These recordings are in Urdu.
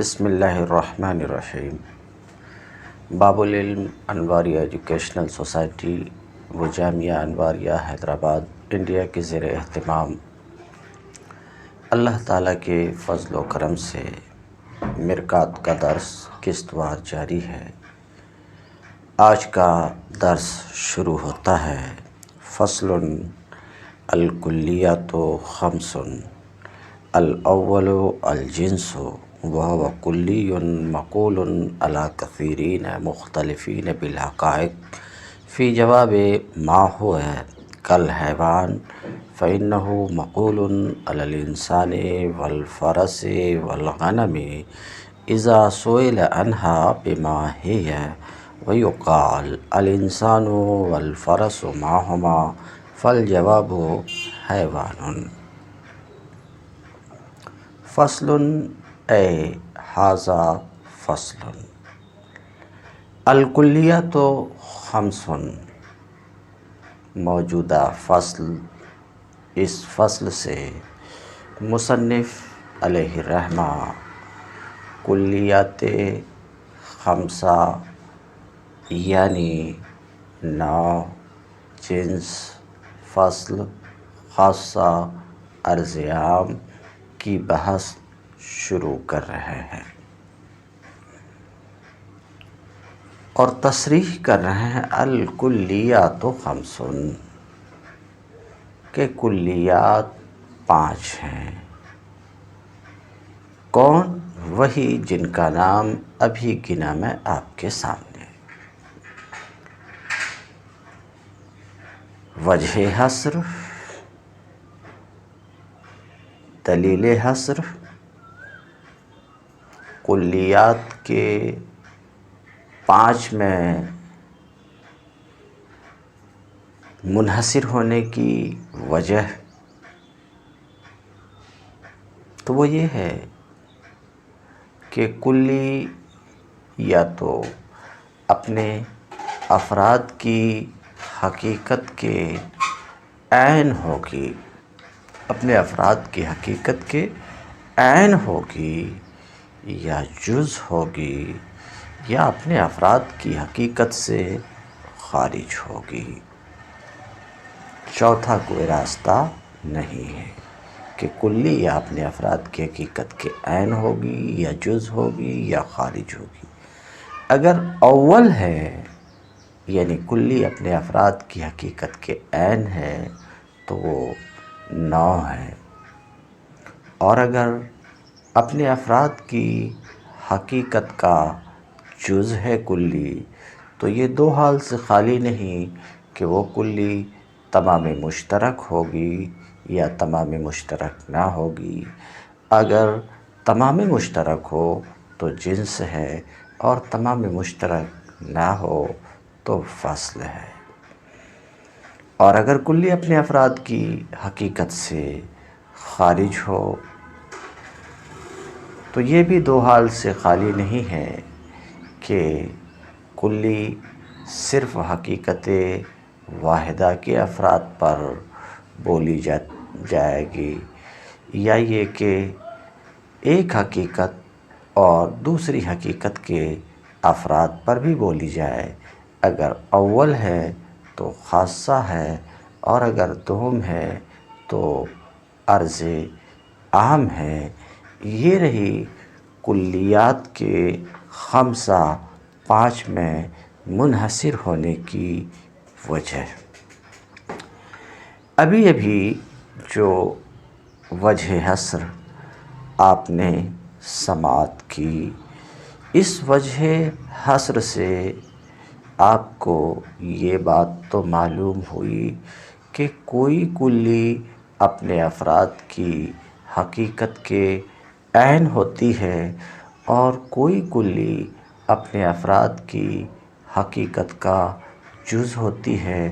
بسم اللہ الرحمن الرحیم۔ باب العلم انواریہ ایجوکیشنل سوسائٹی و جامعہ انواریہ حیدرآباد انڈیا کے زیر اہتمام اللہ تعالیٰ کے فضل و کرم سے مرکات کا درس قسط وار جاری ہے۔ آج کا درس شروع ہوتا ہے۔ فصل الکلیات خمس، الاول الجنس وهو کلی مقول على کثیرین مختلفین بالحقائق فی جواب ما هو کالحیوان فإنه مقول على الإنسان والفرس والغنم إذا سئل عنها بما هي، ويقال الإنسان والفرس ما هما، فالجواب حیوان۔ فصل اے ھذا فصل، الکلیات خمس، موجودہ فصل، اس فصل سے مصنف علیہ الرحمہ کلیات خمسہ یعنی نوع، جنس، فصل، خاصہ، عرض عام کی بحث شروع کر رہے ہیں اور تصریح کر رہے ہیں الکلیات خمس، کہ کلیات 5 ہیں۔ کون؟ وہی جن کا نام ابھی گنا میں آپ کے سامنے۔ وجہ حصر، دلیل حصر، کلیات کے 5 میں منحصر ہونے کی وجہ تو وہ یہ ہے کہ کلی یا تو اپنے افراد کی حقیقت کے عین ہوگی، اپنے افراد کی حقیقت کے عین ہوگی، یا جز ہوگی، یا اپنے افراد کی حقیقت سے خارج ہوگی۔ چوتھا کوئی راستہ نہیں ہے کہ کلی یا اپنے افراد کی حقیقت کے عین ہوگی، یا جز ہوگی، یا خارج ہوگی۔ اگر اول ہے یعنی کلی اپنے افراد کی حقیقت کے عین ہے تو وہ نوع ہے، اور اگر اپنے افراد کی حقیقت کا جز ہے کلی، تو یہ 2 حال سے خالی نہیں کہ وہ کلی تمام مشترک ہوگی یا تمام مشترک نہ ہوگی۔ اگر تمام مشترک ہو تو جنس ہے، اور تمام مشترک نہ ہو تو فصل ہے، اور اگر کلی اپنے افراد کی حقیقت سے خارج ہو تو یہ بھی 2 حال سے خالی نہیں ہے کہ کلی صرف حقیقت واحدہ کے افراد پر بولی جائے گی، یا یہ کہ ایک حقیقت اور دوسری حقیقت کے افراد پر بھی بولی جائے۔ اگر اول ہے تو خاصہ ہے، اور اگر دوم ہے تو عرض عام ہے۔ یہ رہی کلیات کے خمسہ 5 میں منحصر ہونے کی وجہ۔ ابھی جو وجہ حصر آپ نے سماعت کی، اس وجہ حصر سے آپ کو یہ بات تو معلوم ہوئی کہ کوئی کلی اپنے افراد کی حقیقت کے عین ہوتی ہے، اور کوئی کلی اپنے افراد کی حقیقت کا جز ہوتی ہے،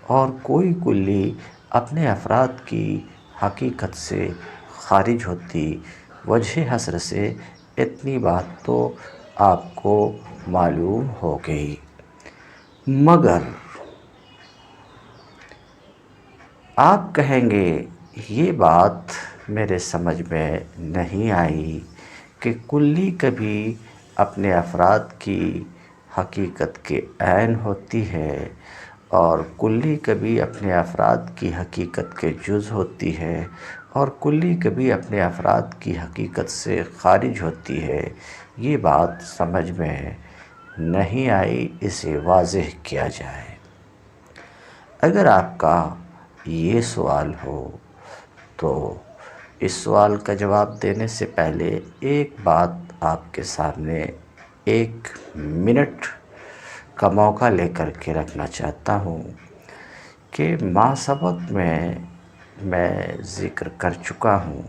اور کوئی کلی اپنے افراد کی حقیقت سے خارج ہوتی۔ وجہ حصر سے اتنی بات تو آپ کو معلوم ہو گئی، مگر آپ کہیں گے یہ بات میرے سمجھ میں نہیں آئی کہ کلی کبھی اپنے افراد کی حقیقت کے عین ہوتی ہے اور کلی کبھی اپنے افراد کی حقیقت کے جز ہوتی ہے اور کلی کبھی اپنے افراد کی حقیقت سے خارج ہوتی ہے۔ یہ بات سمجھ میں نہیں آئی، اسے واضح کیا جائے۔ اگر آپ کا یہ سوال ہو تو اس سوال کا جواب دینے سے پہلے ایک بات آپ کے سامنے 1 منٹ کا موقع لے کر کے رکھنا چاہتا ہوں کہ ماسبق میں ذکر کر چکا ہوں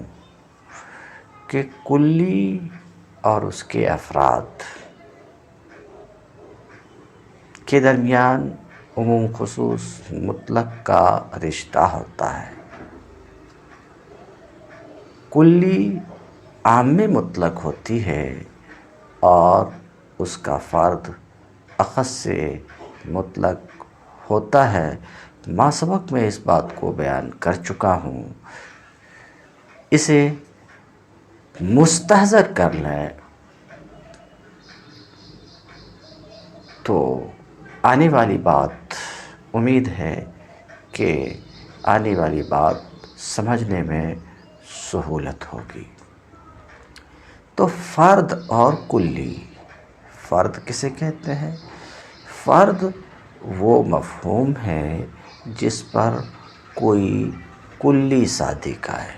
کہ کلی اور اس کے افراد کے درمیان عموم خصوص مطلق کا رشتہ ہوتا ہے۔ کلی عام مطلق ہوتی ہے اور اس کا فرد اخص سے مطلق ہوتا ہے۔ ماسبق میں اس بات کو بیان کر چکا ہوں، اسے مستحضر کر لیں تو آنے والی بات، امید ہے کہ آنے والی بات سمجھنے میں سہولت ہوگی۔ تو فرد اور کلی، فرد کسے کہتے ہیں؟ فرد وہ مفہوم ہے جس پر کوئی کلی صادق آئے۔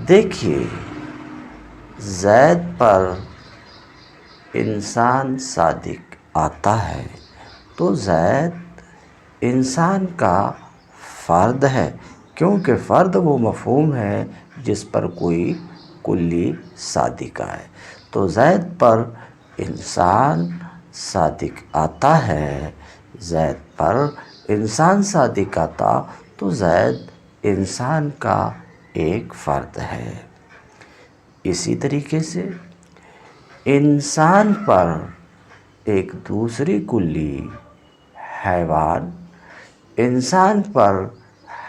دیکھیے، زید پر انسان صادق آتا ہے تو زید انسان کا فرد ہے، کیونکہ فرد وہ مفہوم ہے جس پر کوئی کلی صادق آئے۔ تو زید پر انسان صادق آتا ہے، زید پر انسان صادق آتا تو زید انسان کا ایک فرد ہے۔ اسی طریقے سے انسان پر ایک دوسری کلی حیوان، انسان پر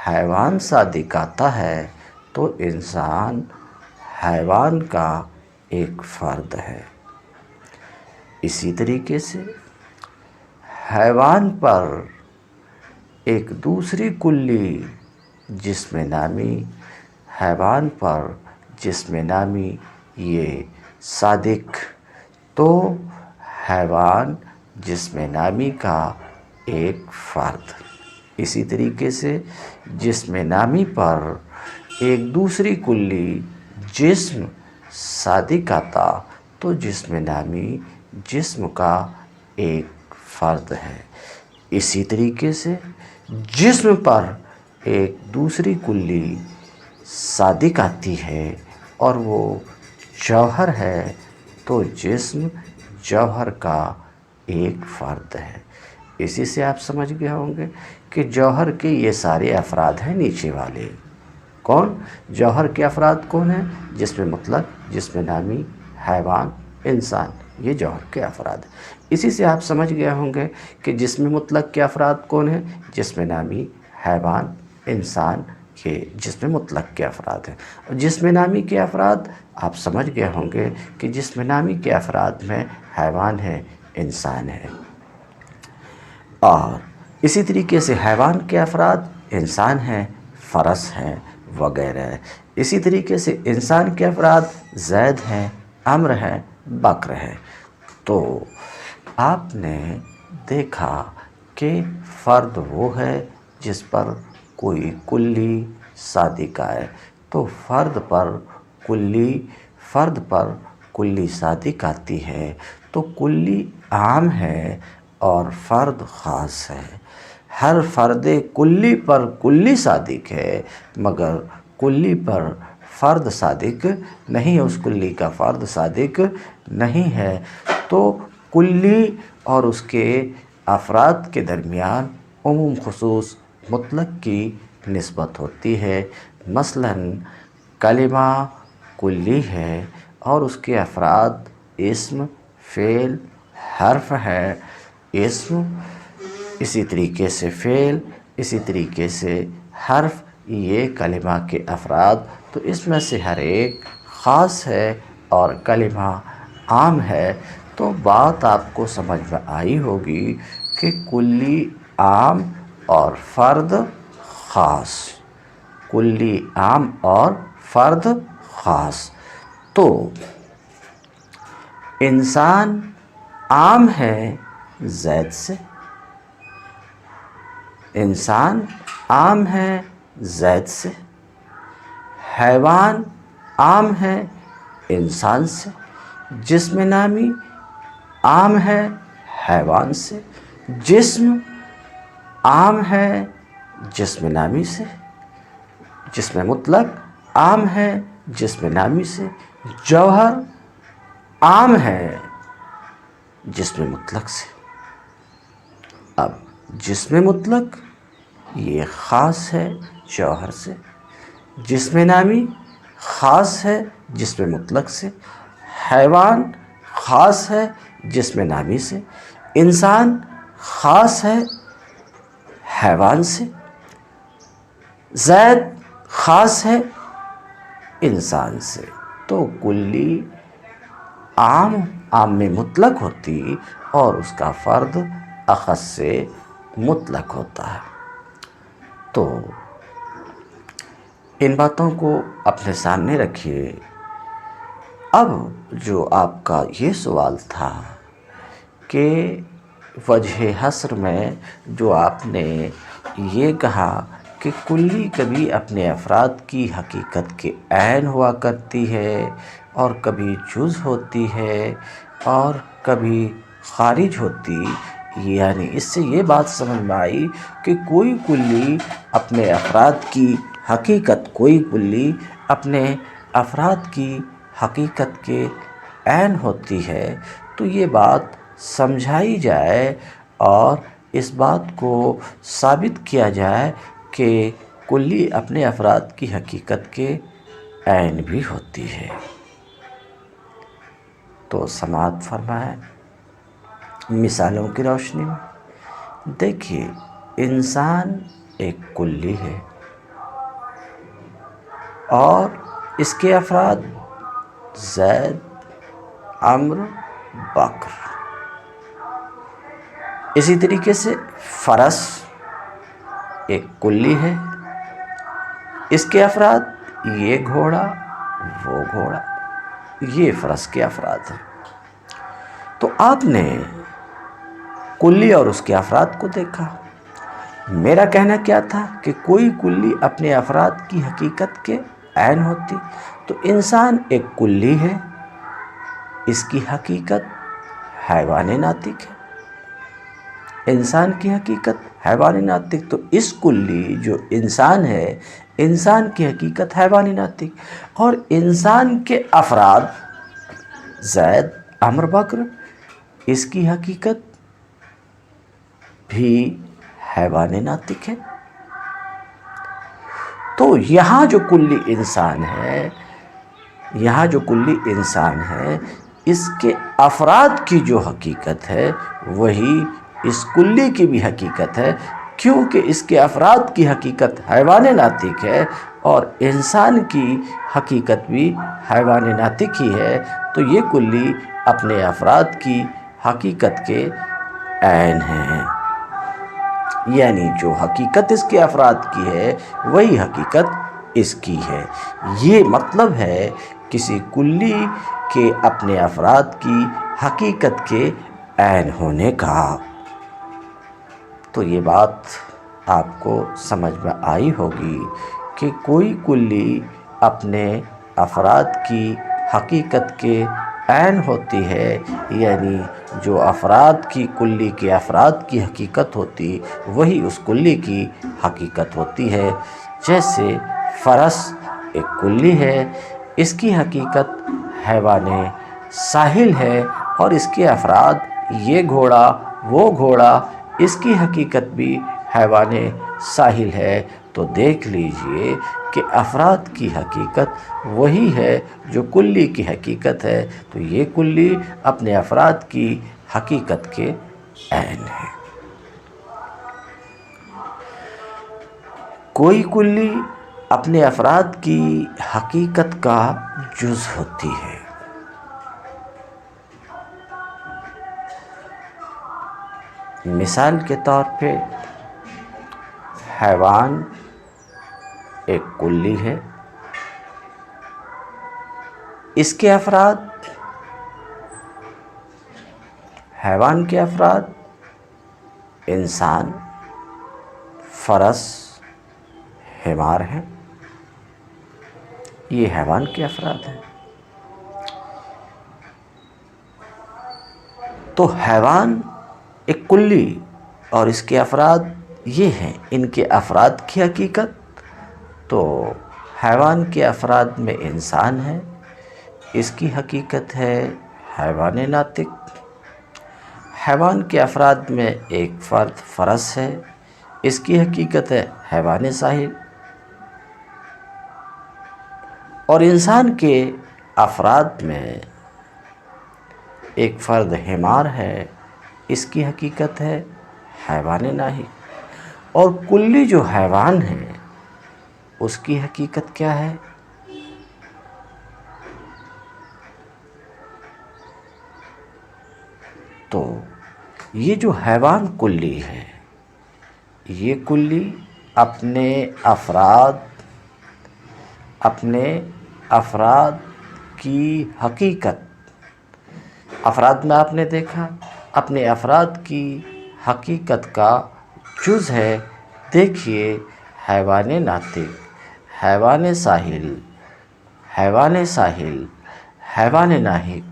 حیوان صادق آتا ہے تو انسان حیوان کا ایک فرد ہے۔ اسی طریقے سے حیوان پر ایک دوسری کلی جسم نامی، حیوان پر جسم نامی یہ صادق تو حیوان جسم نامی کا ایک فرد۔ اسی طریقے سے جسم نامی پر ایک دوسری کلی جسم صادق آتا تو جسم نامی جسم کا ایک فرد ہے۔ اسی طریقے سے جسم پر ایک دوسری کلی صادق آتی ہے اور وہ جوہر ہے تو جسم جوہر کا ایک فرد ہے۔ اسی سے آپ سمجھ گئے ہوں گے کہ جوہر کے یہ سارے افراد ہیں نیچے والے۔ کون؟ جوہر کے افراد کون ہیں؟ جسم مطلق، جسم نامی، حیوان، انسان، یہ جوہر کے افراد ہیں۔ اسی سے آپ سمجھ گئے ہوں گے کہ جسم مطلق کے افراد کون ہیں؟ جسم نامی، حیوان، انسان، یہ جسم مطلق کے افراد ہیں۔ اور جسم نامی کے افراد آپ سمجھ گئے ہوں گے کہ جسم نامی کے افراد میں حیوان ہے، انسان ہے، اور اسی طریقے سے حیوان کے افراد انسان ہیں، فرس ہیں وغیرہ۔ اسی طریقے سے انسان کے افراد زید ہیں، عمر ہیں، بکر ہیں۔ تو آپ نے دیکھا کہ فرد وہ ہے جس پر کوئی کلی صادق آئے، تو فرد پر کلی صادق آتی ہے تو کلی عام ہے اور فرد خاص ہے۔ ہر فرد کلی پر کلی صادق ہے مگر کلی پر فرد صادق نہیں، اس کلی کا فرد صادق نہیں ہے۔ تو کلی اور اس کے افراد کے درمیان عموم خصوص مطلق کی نسبت ہوتی ہے۔ مثلاً کلمہ کلی ہے اور اس کے افراد اسم، فعل، حرف ہے۔ اسم، اسی طریقے سے فعل، اسی طریقے سے حرف، یہ کلمہ کے افراد۔ تو تو اس میں سے ہر ایک خاص ہے اور کلمہ عام ہے۔ تو بات آپ کو سمجھ میں آئی ہوگی کہ کلی عام اور فرد خاص، کلی عام اور فرد خاص۔ تو انسان عام ہے زید سے، انسان عام ہے زید سے، حیوان عام ہے انسان سے، جسم نامی عام ہے حیوان سے، جسم عام ہے جسم نامی سے، جسم مطلق عام ہے جسم نامی سے، جوہر عام ہے جسم مطلق سے۔ اب جسم مطلق یہ خاص ہے جوہر سے، جسم نامی خاص ہے جسم مطلق سے، حیوان خاص ہے جسم نامی سے، انسان خاص ہے حیوان سے، زید خاص ہے انسان سے۔ تو کلی عام میں مطلق ہوتی اور اس کا فرد اخص سے مطلق ہوتا ہے۔ تو ان باتوں کو اپنے سامنے رکھیے۔ اب جو آپ کا یہ سوال تھا کہ وجہ حصر میں جو آپ نے یہ کہا کہ کلی کبھی اپنے افراد کی حقیقت کے عین ہوا کرتی ہے اور کبھی جز ہوتی ہے اور کبھی خارج ہوتی، یعنی اس سے یہ بات سمجھ میں آئی کہ کوئی کلی اپنے افراد کی حقیقت، کوئی کلی اپنے افراد کی حقیقت کے عین ہوتی ہے، تو یہ بات سمجھائی جائے اور اس بات کو ثابت کیا جائے کہ کلی اپنے افراد کی حقیقت کے عین بھی ہوتی ہے۔ تو سماعت فرمائیں مثالوں کی روشنی میں۔ دیکھیے، انسان ایک کلی ہے اور اس کے افراد زید، عمرو، بکر۔ اسی طریقے سے فرس ایک کلی ہے، اس کے افراد یہ گھوڑا، وہ گھوڑا، یہ فرس کے افراد ہیں۔ تو آپ نے کلی اور اس کے افراد کو دیکھا۔ میرا کہنا کیا تھا کہ کوئی کلی اپنے افراد کی حقیقت کے عین ہوتی، تو انسان ایک کلی ہے، اس کی حقیقت حیوان ناطق ہے، انسان کی حقیقت حیوان ناطق۔ تو اس کلی جو انسان ہے، انسان کی حقیقت حیوان ناطق، اور انسان کے افراد زید، عمرو، بکر، اس کی حقیقت بھی حیوان ناطق ہے۔ تو یہاں جو کلی انسان ہے، یہاں جو کلی انسان ہے، اس کے افراد کی جو حقیقت ہے وہی اس کلی کی بھی حقیقت ہے، کیونکہ اس کے افراد کی حقیقت حیوان ناطق ہے اور انسان کی حقیقت بھی حیوان ناطق ہی ہے۔ تو یہ کلی اپنے افراد کی حقیقت کے عین ہیں، یعنی جو حقیقت اس کے افراد کی ہے وہی حقیقت اس کی ہے۔ یہ مطلب ہے کسی کلی کے اپنے افراد کی حقیقت کے عین ہونے کا۔ تو یہ بات آپ کو سمجھ میں آئی ہوگی کہ کوئی کلی اپنے افراد کی حقیقت کے عین ہوتی ہے، یعنی جو افراد کی کلی کے افراد کی حقیقت ہوتی وہی اس کلی کی حقیقت ہوتی ہے۔ جیسے فرس ایک کلی ہے، اس کی حقیقت حیوان ساحل ہے اور اس کے افراد یہ گھوڑا، وہ گھوڑا، اس کی حقیقت بھی حیوان ساحل ہے۔ تو دیکھ لیجئے کہ افراد کی حقیقت وہی ہے جو کلی کی حقیقت ہے، تو یہ کلی اپنے افراد کی حقیقت کے عین ہے۔ کوئی کلی اپنے افراد کی حقیقت کا جز ہوتی ہے۔ مثال کے طور پہ حیوان ایک کلی ہے، اس کے افراد، حیوان کے افراد انسان، فرس، حمار ہیں، یہ حیوان کے افراد ہیں۔ تو حیوان ایک کلی اور اس کے افراد یہ ہیں، ان کے افراد کی حقیقت، تو حیوان کے افراد میں انسان ہے، اس کی حقیقت ہے حیوان ناطق۔ حیوان کے افراد میں ایک فرد فرس ہے، اس کی حقیقت ہے حیوان ساحل۔ اور انسان کے افراد میں ایک فرد حمار ہے، اس کی حقیقت ہے حیوان ناحق۔ اور کلی جو حیوان ہے اس کی حقیقت کیا ہے؟ تو یہ جو حیوان کلی ہے، یہ کلی اپنے افراد کی حقیقت، افراد میں آپ نے دیکھا اپنے افراد کی حقیقت کا جز ہے۔ دیکھیے حیوان ناطق، حیوان ساحل، حیوان ناحق،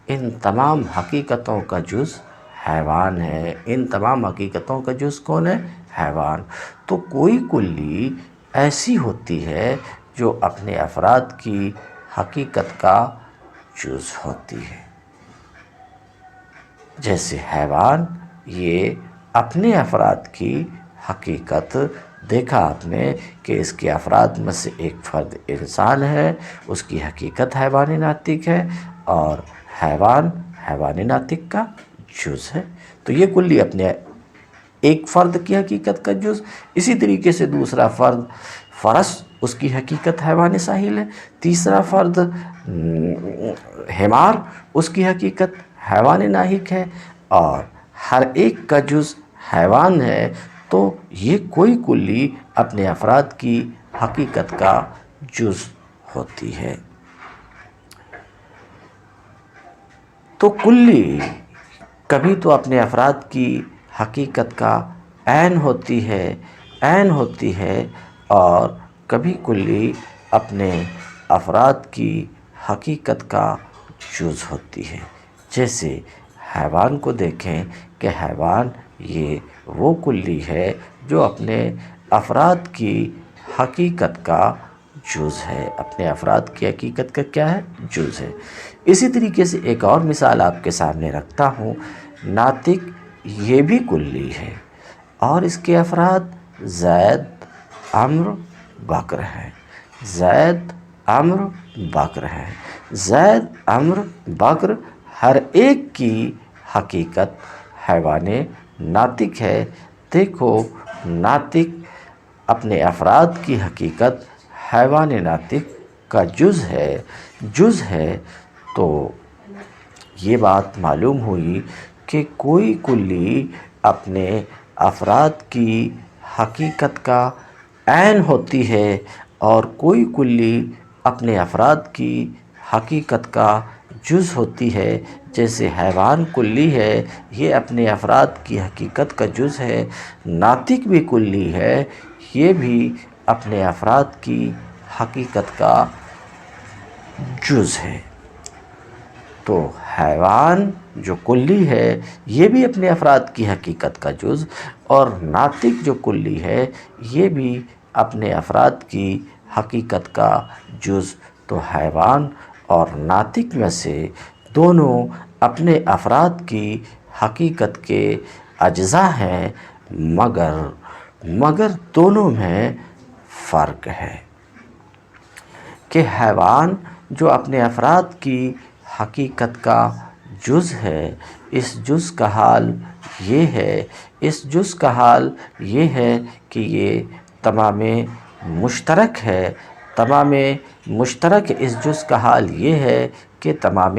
ان تمام حقیقتوں کا جز حیوان ہے۔ ان تمام حقیقتوں کا جز کون ہے؟ حیوان۔ تو کوئی کلی ایسی ہوتی ہے جو اپنے افراد کی حقیقت کا جز ہوتی ہے۔ جیسے حیوان یہ اپنے افراد کی حقیقت، دیکھا آپ نے کہ اس کے افراد میں سے ایک فرد انسان ہے، اس کی حقیقت حیوان ناطق ہے، اور حیوان ناطق کا جز ہے۔ تو یہ کلی اپنے ایک فرد کی حقیقت کا جز، اسی طریقے سے دوسرا فرد فرس، اس کی حقیقت حیوان ساحل ہے، تیسرا فرد حمار، اس کی حقیقت حیوان ناحق ہے، اور ہر ایک کا جز حیوان ہے۔ تو یہ کوئی کلی اپنے افراد کی حقیقت کا جز ہوتی ہے۔ تو کلی کبھی تو اپنے افراد کی حقیقت کا عین ہوتی ہے، اور کبھی کلی اپنے افراد کی حقیقت کا جز ہوتی ہے۔ جیسے حیوان کو دیکھیں کہ حیوان یہ وہ کلی ہے جو اپنے افراد کی حقیقت کا جز ہے، اپنے افراد کی حقیقت کا کیا ہے؟ جز ہے۔ اسی طریقے سے ایک اور مثال آپ کے سامنے رکھتا ہوں، ناطق یہ بھی کلی ہے، اور اس کے افراد زید، عمرو، بکر ہیں۔ زید، عمرو، بکر ہیں۔ زید، عمرو، بکر، ہر ایک کی حقیقت حیوان ناطق ہے۔ دیکھو ناطق اپنے افراد کی حقیقت حیوان ناطق کا جز ہے۔ تو یہ بات معلوم ہوئی کہ کوئی کلی اپنے افراد کی حقیقت کا عین ہوتی ہے، اور کوئی کلی اپنے افراد کی حقیقت کا جز ہوتی ہے۔ جیسے حیوان کلی ہے، یہ اپنے افراد کی حقیقت کا جز ہے، ناطق بھی کلی ہے، یہ بھی اپنے افراد کی حقیقت کا جز ہے۔ تو حیوان جو کلی ہے یہ بھی اپنے افراد کی حقیقت کا جز، اور ناطق جو کلی ہے یہ بھی اپنے افراد کی حقیقت کا جز۔ تو حیوان اور ناطق میں سے دونوں اپنے افراد کی حقیقت کے اجزاء ہیں، مگر دونوں میں فرق ہے کہ حیوان جو اپنے افراد کی حقیقت کا جز ہے، اس جز کا حال یہ ہے کہ یہ تمام مشترک ہے، تمام مشترک اس جز کا حال یہ ہے کہ تمام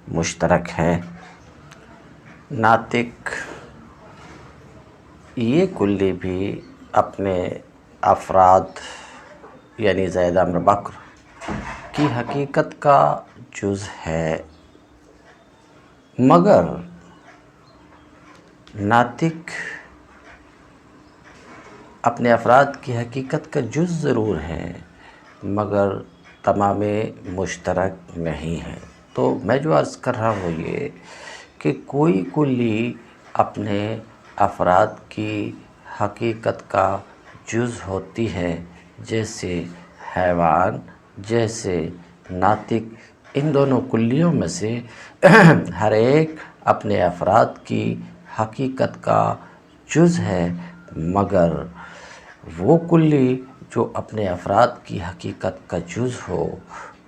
مشترک ہے۔ ناطق یہ کلی بھی اپنے افراد یعنی زید عمرو بکر کی حقیقت کا جز ہے، مگر ناطق اپنے افراد کی حقیقت کا جز ضرور ہے مگر تمام مشترک نہیں ہے۔ تو میں جو عرض کر رہا ہوں یہ کہ کوئی کلی اپنے افراد کی حقیقت کا جز ہوتی ہے، جیسے حیوان، جیسے ناطق، ان دونوں کلیوں میں سے ہر ایک اپنے افراد کی حقیقت کا جز ہے، مگر وہ کلی جو اپنے افراد کی حقیقت کا جز ہو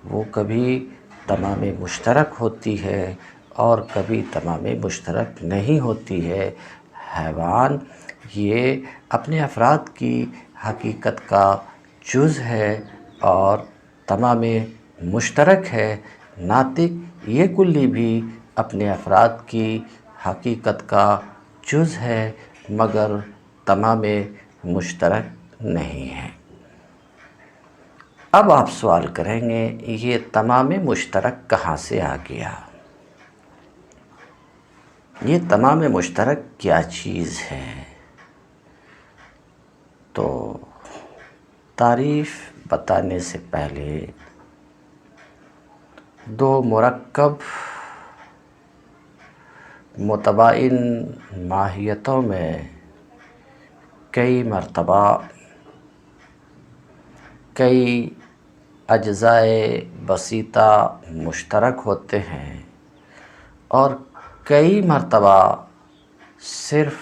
وہ کبھی تمام مشترک ہوتی ہے اور کبھی تمام مشترک نہیں ہوتی ہے۔ حیوان یہ اپنے افراد کی حقیقت کا جز ہے اور تمام مشترک ہے۔ ناطق یہ کلی بھی اپنے افراد کی حقیقت کا جز ہے مگر تمام مشترک نہیں ہے۔ اب آپ سوال کریں گے یہ تمام مشترک کہاں سے آ گیا؟ یہ تمام مشترک کیا چیز ہے؟ تو تعریف بتانے سے پہلے دو مرکب متباین ماہیتوں میں کئی مرتبہ کئی اجزائے بسیطہ مشترک ہوتے ہیں اور کئی مرتبہ صرف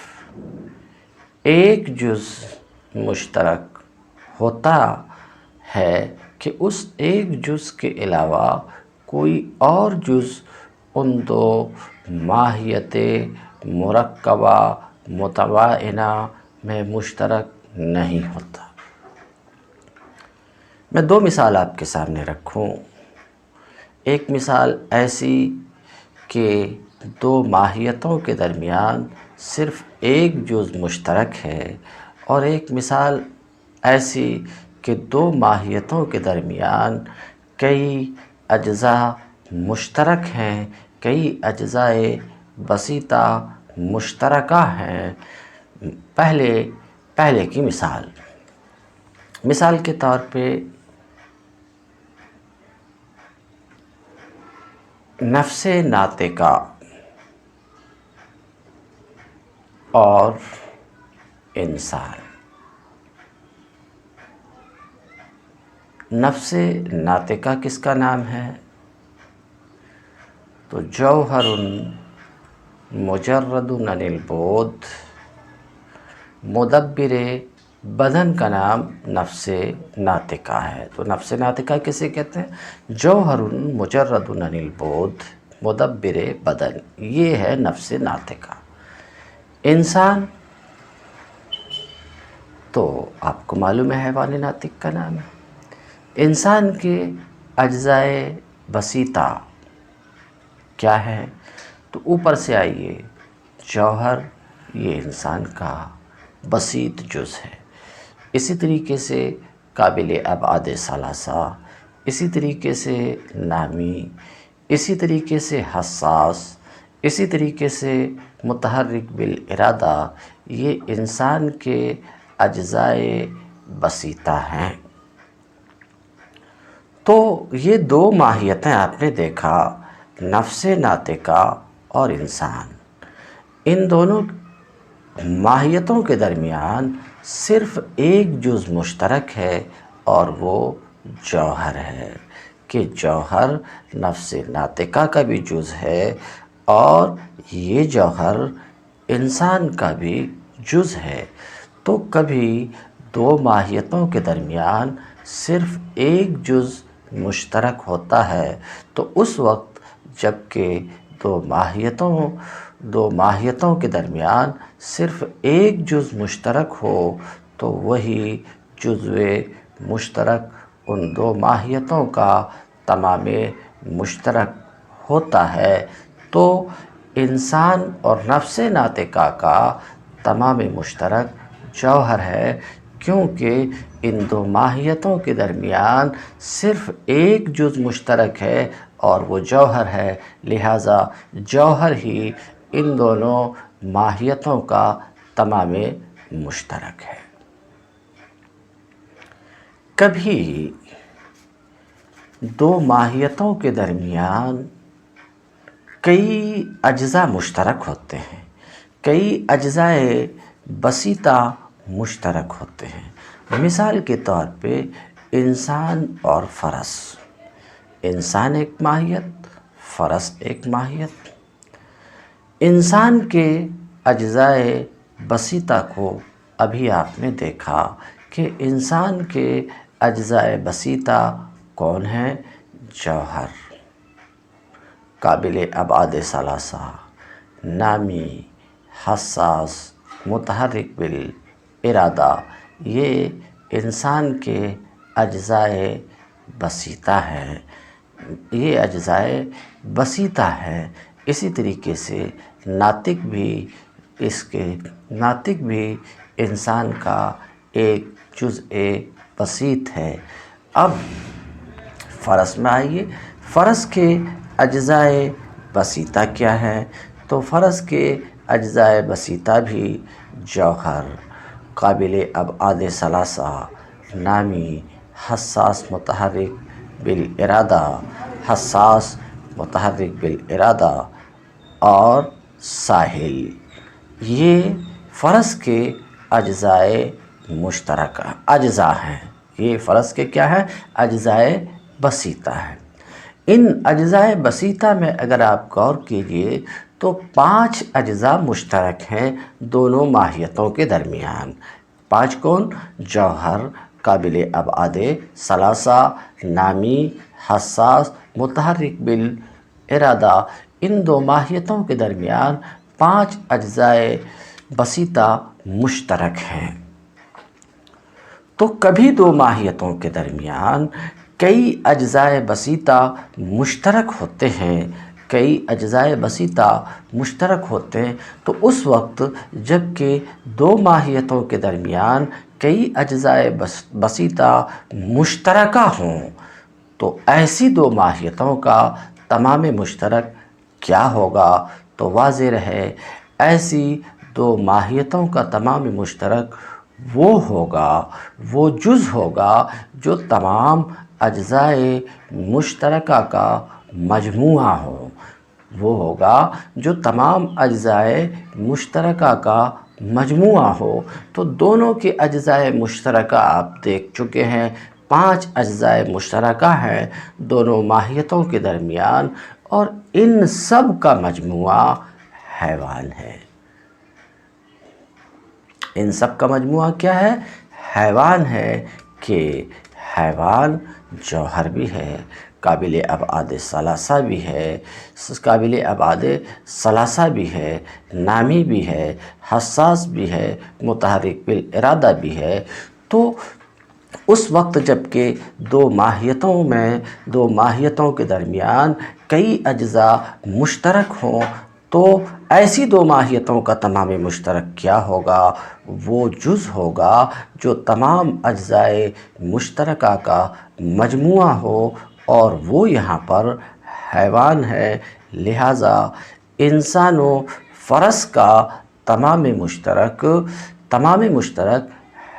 ایک جز مشترک ہوتا ہے کہ اس ایک جز کے علاوہ کوئی اور جز ان دو ماہیت مرکبہ متباینہ میں مشترک نہیں ہوتا۔ میں دو مثال آپ کے سامنے رکھوں۔ ایک مثال ایسی کہ دو ماہیتوں کے درمیان صرف ایک جز مشترک ہے، اور ایک مثال ایسی کہ دو ماہیتوں کے درمیان کئی اجزاء مشترک ہیں، کئی اجزائے بسیطہ مشترکہ ہیں۔ پہلے کی مثال کے طور پہ نفس ناطقہ اور انسان۔ نفس ناطقہ کس کا نام ہے؟ تو جوہر مجرد عن البعد، مدبر بدن کا نام نفس ناطقہ ہے۔ تو نفس ناطقہ کسے کہتے ہیں؟ جوہر مجرد عن البعد مدبر بدن، یہ ہے نفس ناطقہ۔ انسان تو آپ کو معلوم ہے حیوان ناطق کا نام ہے۔ انسان کے اجزائے بسیطہ کیا ہے؟ تو اوپر سے آئیے، جوہر یہ انسان کا بسیط جز ہے، اسی طریقے سے قابل ابعاد ثلاثہ، اسی طریقے سے نامی، اسی طریقے سے حساس، اسی طریقے سے متحرک بالارادہ، یہ انسان کے اجزائے بسیطہ ہیں۔ تو یہ دو ماہیتیں آپ نے دیکھا، نفس ناطقہ اور انسان۔ ان دونوں ماہیتوں کے درمیان صرف ایک جز مشترک ہے اور وہ جوہر ہے، کہ جوہر نفس ناطقہ کا بھی جز ہے اور یہ جوہر انسان کا بھی جز ہے۔ تو کبھی دو ماہیتوں کے درمیان صرف ایک جز مشترک ہوتا ہے تو اس وقت جب کہ دو ماہیتوں کے درمیان صرف ایک جز مشترک ہو تو وہی جزو مشترک ان دو ماہیتوں کا تمام مشترک ہوتا ہے تو انسان اور نفس ناطقہ کا تمام مشترک جوہر ہے، کیونکہ ان دو ماہیتوں کے درمیان صرف ایک جز مشترک ہے اور وہ جوہر ہے، لہٰذا جوہر ہی ان دونوں ماہیتوں کا تمام مشترک ہے۔ کبھی دو ماہیتوں کے درمیان کئی اجزاء مشترک ہوتے ہیں، کئی اجزاء بسیطہ مشترک ہوتے ہیں۔ مثال کے طور پہ انسان اور فرس، انسان ایک ماہیت، فرس ایک ماہیت۔ انسان کے اجزاء بسیطہ کو ابھی آپ نے دیکھا کہ انسان کے اجزاء بسیطہ کون ہیں؟ جوہر، قابل ابعاد ثلاثہ، نامی، حساس، متحرک بالارادہ، یہ انسان کے اجزاء بسیطہ ہیں، یہ اجزاء بسیطہ ہیں۔ اسی طریقے سے ناطق بھی انسان کا ایک جزء بسیط ہے۔ اب فرس میں آئیے، فرس کے اجزاء بسیطہ کیا ہے؟ تو فرس کے اجزاء بسیطہ بھی جوہر، قابل ابعاد ثلاثہ، نامی، حساس متحرک بالارادہ، حساس متحرک بالارادہ اور ساحل، یہ فرس کے اجزاء مشترکہ اجزاء ہیں۔ یہ فرس کے کیا ہیں؟ اجزاء بسیطہ ہیں۔ ان اجزاء بسیطہ میں اگر آپ غور کیجئے تو 5 اجزاء مشترک ہیں دونوں ماہیتوں کے درمیان۔ 5 کون؟ جوہر، قابل ابعاد ثلاثہ، نامی، حساس، متحرک بالارادہ، ان دو ماہیتوں کے درمیان 5 اجزاء بسیطہ مشترک ہیں۔ تو کبھی دو ماہیتوں کے درمیان کئی اجزاء بسیطہ مشترک ہوتے ہیں، کئی اجزاء بسیطہ مشترک ہوتے ہیں، تو اس وقت جب کہ دو ماہیتوں کے درمیان کئی اجزاء بسیطہ مشترکہ ہوں تو ایسی دو ماہیتوں کا تمام مشترک کیا ہوگا؟ تو واضح رہے، ایسی دو ماہیتوں کا تمام مشترک وہ ہوگا، وہ جز ہوگا جو تمام اجزاء مشترکہ کا مجموعہ ہو، وہ ہوگا جو تمام اجزاء مشترکہ کا مجموعہ ہو۔ تو دونوں کے اجزاء مشترکہ آپ دیکھ چکے ہیں، 5 اجزاء مشترکہ ہیں دونوں ماہیتوں کے درمیان، اور ان سب کا مجموعہ حیوان ہے۔ ان سب کا مجموعہ کیا ہے؟ حیوان ہے، کہ حیوان جوہر بھی ہے، قابل ابعاد ثلاثہ بھی ہے، قابل ابعاد ثلاثہ بھی ہے، نامی بھی ہے، حساس بھی ہے، متحرک بالارادہ بھی ہے۔ تو اس وقت جب کہ دو ماہیتوں کے درمیان کئی اجزاء مشترک ہوں تو ایسی دو ماہیتوں کا تمام مشترک کیا ہوگا؟ وہ جز ہوگا جو تمام اجزاء مشترکہ کا مجموعہ ہو، اور وہ یہاں پر حیوان ہے۔ لہٰذا انسان و فرس کا تمام مشترک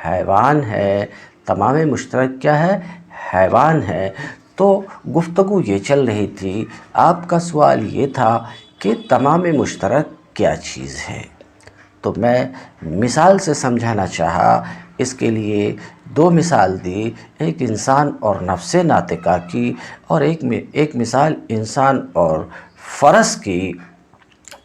حیوان ہے، تمام مشترک کیا ہے؟ حیوان ہے۔ تو گفتگو یہ چل رہی تھی، آپ کا سوال یہ تھا کہ تمام مشترک کیا چیز ہے؟ تو میں مثال سے سمجھانا چاہا، اس کے لیے 2 مثال دی، ایک انسان اور نفس ناطقہ کی، اور ایک مثال انسان اور فرس کی۔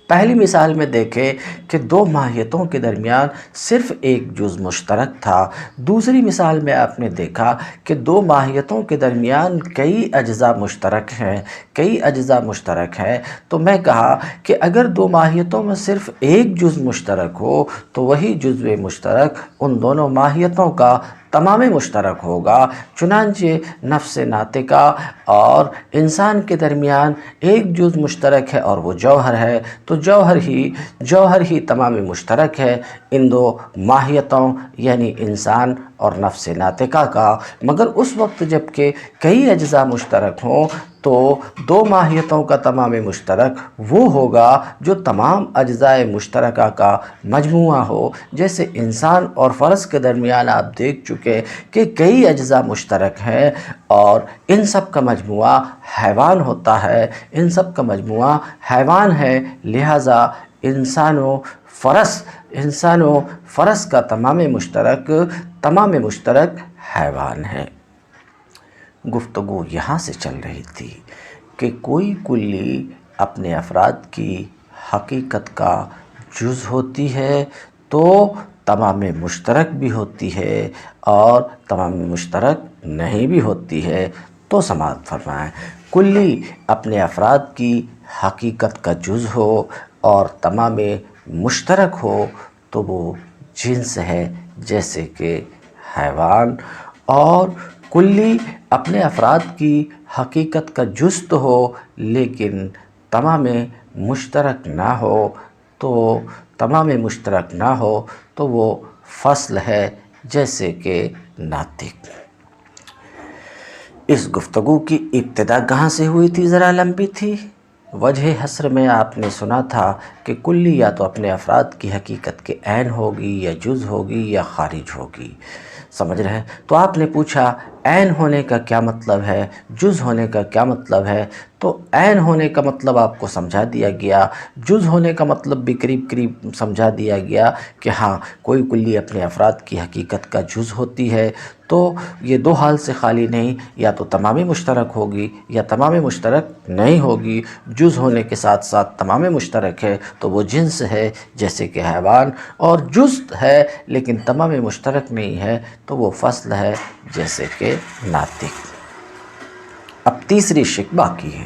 پہلی مثال میں دیکھیں کہ دو ماہیتوں کے درمیان صرف ایک جز مشترک تھا، دوسری مثال میں آپ نے دیکھا کہ دو ماہیتوں کے درمیان کئی اجزاء مشترک ہیں، تو میں کہا کہ اگر دو ماہیتوں میں صرف ایک جز مشترک ہو تو وہی جزو مشترک ان دونوں ماہیتوں کا تمام مشترک ہوگا۔ چنانچہ نفس ناطقہ اور انسان کے درمیان ایک جز مشترک ہے اور وہ جوہر ہے، تو جوہر ہی تمام مشترک ہے ان دو ماہیتوں یعنی انسان اور نفس ناطقہ کا۔ مگر اس وقت جب کہ کئی اجزاء مشترک ہوں تو دو ماہیتوں کا تمام مشترک وہ ہوگا جو تمام اجزاء مشترکہ کا مجموعہ ہو۔ جیسے انسان اور فرس کے درمیان آپ دیکھ چکے کہ کئی اجزاء مشترک ہیں اور ان سب کا مجموعہ حیوان ہوتا ہے، ان سب کا مجموعہ حیوان ہے، لہٰذا انسان و فرس کا تمام مشترک حیوان ہے۔ گفتگو یہاں سے چل رہی تھی کہ کوئی کلی اپنے افراد کی حقیقت کا جز ہوتی ہے تو تمام مشترک بھی ہوتی ہے اور تمام مشترک نہیں بھی ہوتی ہے۔ تو سماعت فرمائیں، کلی اپنے افراد کی حقیقت کا جز ہو اور تمام مشترک ہو تو وہ جنس ہے جیسے کہ حیوان، اور کلی اپنے افراد کی حقیقت کا جز تو ہو لیکن تمام مشترک نہ ہو تو وہ فصل ہے جیسے کہ ناطق۔ اس گفتگو کی ابتدا کہاں سے ہوئی تھی؟ ذرا لمبی تھی۔ وجہ حصر میں آپ نے سنا تھا کہ کلی یا تو اپنے افراد کی حقیقت کے عین ہوگی یا جز ہوگی یا خارج ہوگی، سمجھ رہے ہیں؟ تو آپ نے پوچھا عین ہونے کا کیا مطلب ہے، جز ہونے کا کیا مطلب ہے؟ تو عین ہونے کا مطلب آپ کو سمجھا دیا گیا، جز ہونے کا مطلب بھی قریب سمجھا دیا گیا کہ ہاں کوئی کلی اپنے افراد کی حقیقت کا جز ہوتی ہے تو یہ دو حال سے خالی نہیں، یا تو تمام مشترک ہوگی یا تمام مشترک نہیں ہوگی۔ جز ہونے کے ساتھ ساتھ تمام مشترک ہے تو وہ جنس ہے جیسے کہ حیوان، اور جز ہے لیکن تمام مشترک نہیں ہے تو وہ فصل ہے جیسے کہ ناطق۔ اب تیسری شق باقی ہے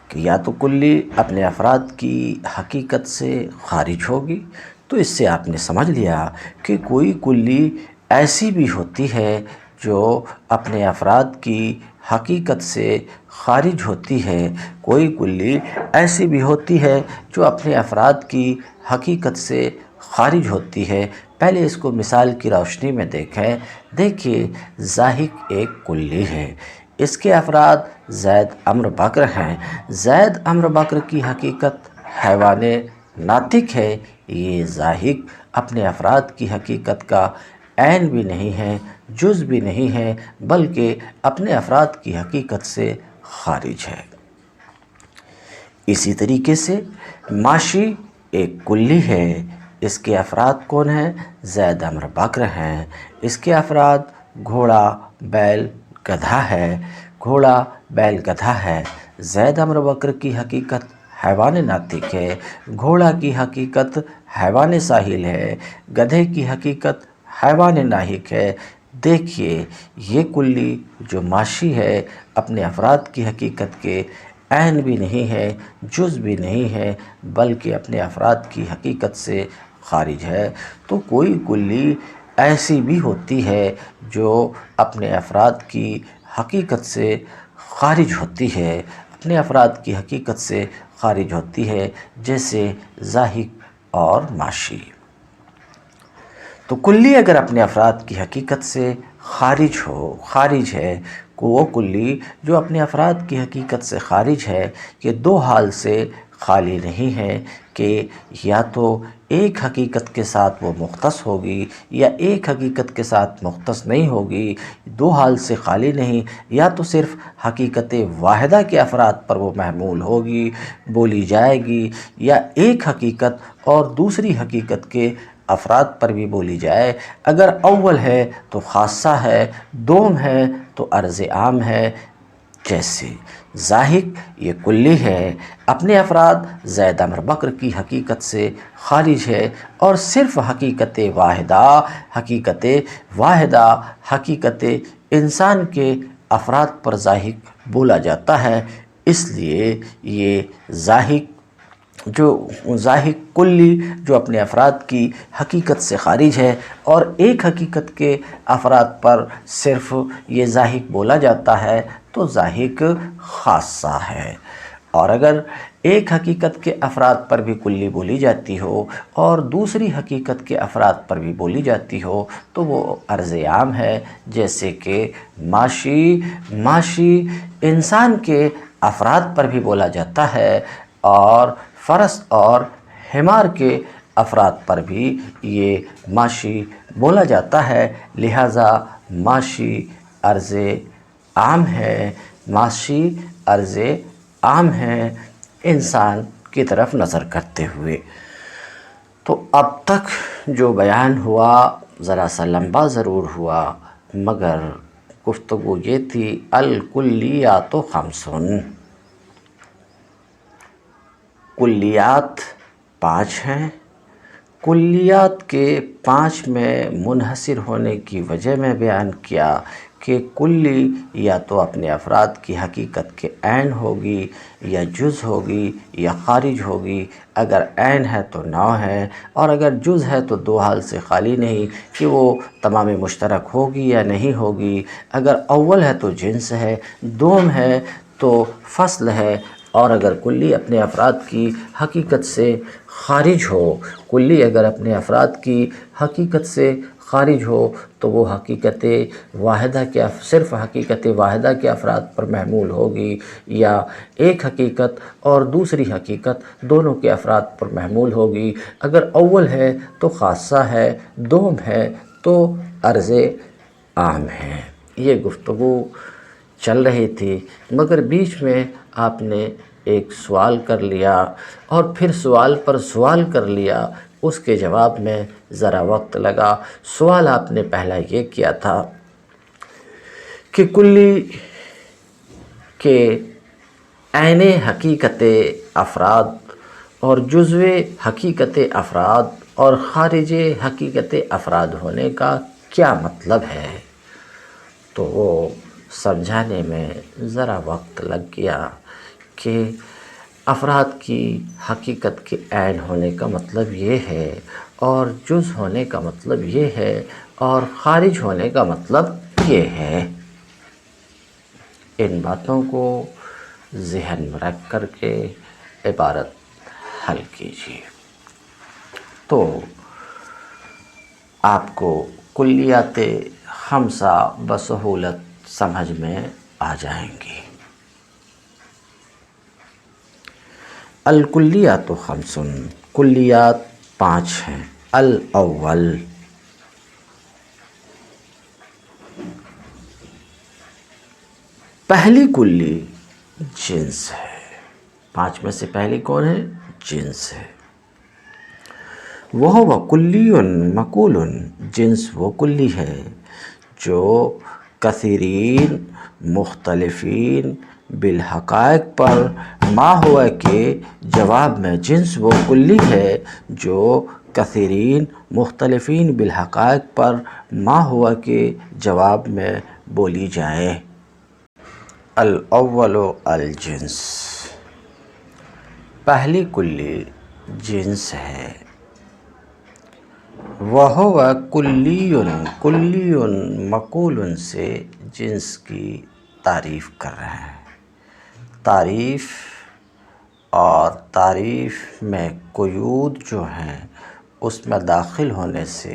کہ یا تو کلی اپنے افراد کی حقیقت سے خارج ہوگی، تو اس سے آپ نے سمجھ لیا کہ کوئی کلی ایسی بھی ہوتی ہے جو اپنے افراد کی حقیقت سے خارج ہوتی ہے، کوئی کلی ایسی بھی ہوتی ہے جو اپنے افراد کی حقیقت سے خارج ہوتی ہے۔ پہلے اس کو مثال کی روشنی میں دیکھیے ضاحک ایک کلی ہے، اس کے افراد زید عمرو بکر ہیں۔ زید عمرو بکر کی حقیقت حیوان ناطق ہے، یہ ضاحک اپنے افراد کی حقیقت کا عین بھی نہیں ہے، جز بھی نہیں ہے، بلکہ اپنے افراد کی حقیقت سے خارج ہے۔ اسی طریقے سے ماشی ایک کلی ہے، اس کے افراد کون ہیں؟ زید عمرو بکر ہیں، اس کے افراد گھوڑا بیل گدھا ہے۔ زید عمرو بکر کی حقیقت حیوان ناطق ہے، گھوڑا کی حقیقت حیوان ساحل ہے، گدھے کی حقیقت حیوان ناہق ہے۔ دیکھیے یہ کلی جو ماشی ہے اپنے افراد کی حقیقت کے عین بھی نہیں ہے، جز بھی نہیں ہے، بلکہ اپنے افراد کی حقیقت سے خارج ہے۔ تو کوئی کلی ایسی بھی ہوتی ہے جو اپنے افراد کی حقیقت سے خارج ہوتی ہے، اپنے افراد کی حقیقت سے خارج ہوتی ہے، جیسے ضاحک اور ماشی۔ تو کلی اگر اپنے افراد کی حقیقت سے خارج ہے، وہ کلی جو اپنے افراد کی حقیقت سے خارج ہے، یہ دو حال سے خالی نہیں ہے کہ یا تو ایک حقیقت کے ساتھ وہ مختص ہوگی یا ایک حقیقت کے ساتھ مختص نہیں ہوگی، دو حال سے خالی نہیں، یا تو صرف حقیقت واحدہ کے افراد پر وہ محمول ہوگی، بولی جائے گی، یا ایک حقیقت اور دوسری حقیقت کے افراد پر بھی بولی جائے۔ اگر اول ہے تو خاصہ ہے، دوم ہے تو عرض عام ہے۔ جیسے ضاحک یہ کلی ہے، اپنے افراد زید عمرو بکر کی حقیقت سے خارج ہے اور صرف حقیقت واحدہ حقیقت انسان کے افراد پر ضاحک بولا جاتا ہے، اس لیے یہ ضاحک جو ظاہر کلی جو اپنے افراد کی حقیقت سے خارج ہے، اور ایک حقیقت کے افراد پر صرف یہ ظاہر بولا جاتا ہے تو ظاہر خاصہ ہے، اور اگر ایک حقیقت کے افراد پر بھی کلی بولی جاتی ہو اور دوسری حقیقت کے افراد پر بھی بولی جاتی ہو تو وہ عرض عام ہے، جیسے کہ معاشی انسان کے افراد پر بھی بولا جاتا ہے اور فرس اور حمار کے افراد پر بھی یہ معاشی بولا جاتا ہے، لہٰذا معاشی عرض عام ہے، معاشی عرض عام ہے انسان کی طرف نظر کرتے ہوئے۔ تو اب تک جو بیان ہوا ذرا سا لمبا ضرور ہوا، مگر گفتگو یہ تھی الکلیات خمسن، کلیات 5 ہیں۔ کلیات کے 5 میں منحصر ہونے کی وجہ میں بیان کیا کہ کلی یا تو اپنے افراد کی حقیقت کے عین ہوگی یا جز ہوگی یا خارج ہوگی، اگر عین ہے تو نوع ہے، اور اگر جز ہے تو دو حال سے خالی نہیں کہ وہ تمام مشترک ہوگی یا نہیں ہوگی، اگر اول ہے تو جنس ہے، دوم ہے تو فصل ہے، اور اگر کلی اپنے افراد کی حقیقت سے خارج ہو، کلی اگر اپنے افراد کی حقیقت سے خارج ہو تو وہ حقیقت واحدہ کے صرف حقیقت واحدہ کے افراد پر محمول ہوگی، یا ایک حقیقت اور دوسری حقیقت دونوں کے افراد پر محمول ہوگی، اگر اول ہے تو خاصہ ہے، دوم ہے تو عرض عام ہے۔ یہ گفتگو چل رہی تھی، مگر بیچ میں آپ نے ایک سوال کر لیا اور پھر سوال پر سوال کر لیا، اس کے جواب میں ذرا وقت لگا۔ سوال آپ نے پہلا یہ کیا تھا کہ کلی کے عین حقیقت افراد اور جزو حقیقت افراد اور خارج حقیقت افراد ہونے کا کیا مطلب ہے، تو وہ سمجھانے میں ذرا وقت لگ گیا کہ افراد کی حقیقت کے عین ہونے کا مطلب یہ ہے، اور جز ہونے کا مطلب یہ ہے، اور خارج ہونے کا مطلب یہ ہے۔ ان باتوں کو ذہن میں رکھ کر کے عبارت حل کیجیے تو آپ کو کلیات خمسہ بسہولت سمجھ میں آ جائیں گی۔ الکلیات خمسن، کلیات 5 ہیں۔ الاول، پہلی کلی جنس ہے۔ 5 میں سے پہلی کون ہے؟ جنس ہے۔ وَهُوَ كُلِّيٌّ مَقُولٌ، جنس وہ کلی ہے جو کثیرین مختلفین بالحقائق پر ما ہوا کے جواب میں، جنس وہ کلی ہے جو کثیرین مختلفین بالحقائق پر ما ہوا کے جواب میں بولی جائے۔ الاول الجنس، پہلی کلی جنس ہے۔ وَهُوَ كُلِّيٌّ، كُلِّيٌّ مقول سے جنس کی تعریف کر رہے ہیں۔ تعریف اور تعریف میں قیود جو ہیں اس میں داخل ہونے سے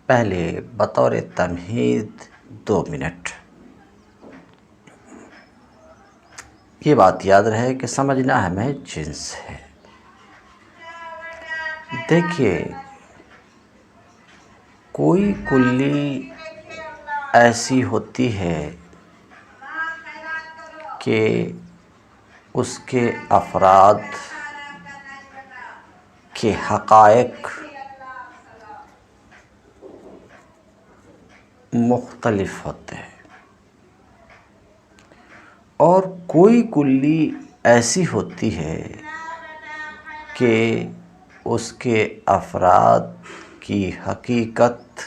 پہلے بطور تمہید 2 منٹ یہ بات یاد رہے کہ سمجھنا ہمیں جنس ہے۔ دیکھیے، کوئی کلی ایسی ہوتی ہے کہ اس کے افراد کے حقائق مختلف ہوتے ہیں، اور کوئی کلی ایسی ہوتی ہے کہ اس کے افراد کی حقیقت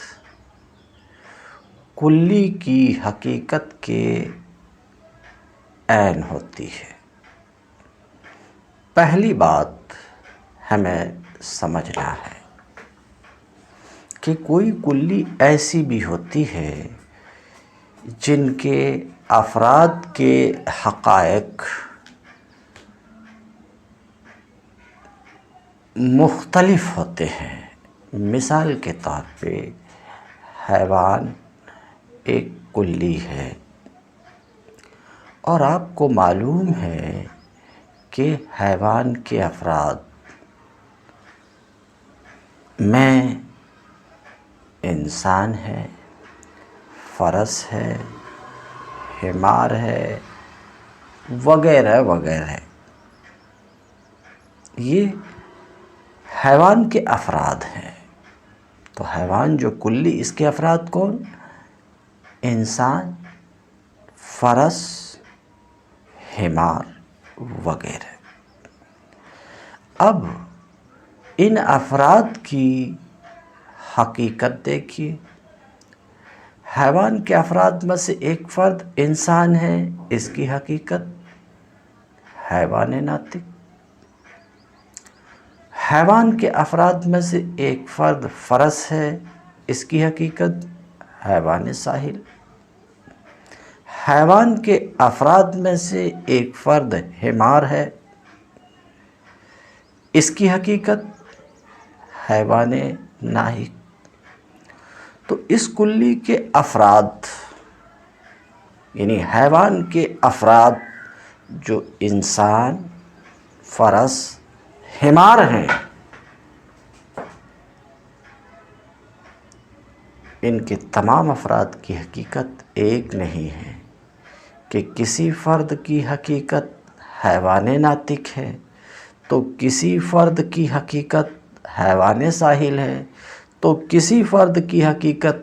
کلی کی حقیقت کے عین ہوتی ہے۔ پہلی بات ہمیں سمجھنا ہے کہ کوئی کلی ایسی بھی ہوتی ہے جن کے افراد کے حقائق مختلف ہوتے ہیں۔ مثال کے طور پہ حیوان ایک کلی ہے، اور آپ کو معلوم ہے کہ حیوان کے افراد میں انسان ہے، فرس ہے، حمار ہے، وغیرہ وغیرہ۔ یہ حیوان کے افراد ہیں۔ تو حیوان جو کلی، اس کے افراد کون؟ انسان، فرس، حمار وغیرہ۔ اب ان افراد کی حقیقت دیکھیے۔ حیوان کے افراد میں سے ایک فرد انسان ہے، اس کی حقیقت حیوان ناطق۔ حیوان کے افراد میں سے ایک فرد فرس ہے، اس کی حقیقت حیوان ساحل۔ حیوان کے افراد میں سے ایک فرد حمار ہے، اس کی حقیقت حیوان ناحق۔ تو اس کلی کے افراد، یعنی حیوان کے افراد جو انسان، فرس، حمار ہیں، ان کے تمام افراد کی حقیقت ایک نہیں ہے کہ کسی فرد کی حقیقت حیوان ناطق ہے تو کسی فرد کی حقیقت حیوان ساحل ہے تو کسی فرد کی حقیقت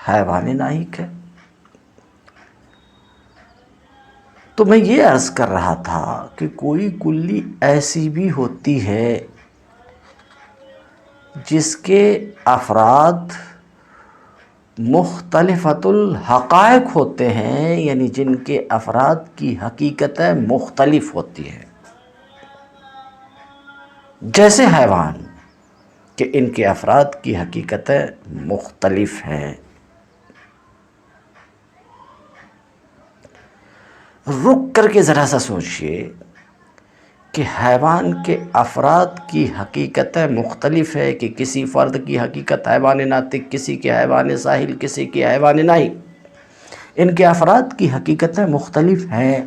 حیوان ناحق ہے۔ تو میں یہ عرض کر رہا تھا کہ کوئی کلی ایسی بھی ہوتی ہے جس کے افراد مختلفۃ الحقائق ہوتے ہیں، یعنی جن کے افراد کی حقیقتیں مختلف ہوتی ہیں۔ جیسے حیوان کہ ان کے افراد کی حقیقتیں مختلف ہیں۔ رک کر کے ذرا سا سوچئے کہ حیوان کے افراد کی حقیقتیں مختلف ہے کہ کسی فرد کی حقیقت حیوان ناطق، کسی کے حیوان ساحل، کسی کے حیوان ناحق۔ ان کے افراد کی حقیقتیں مختلف ہیں،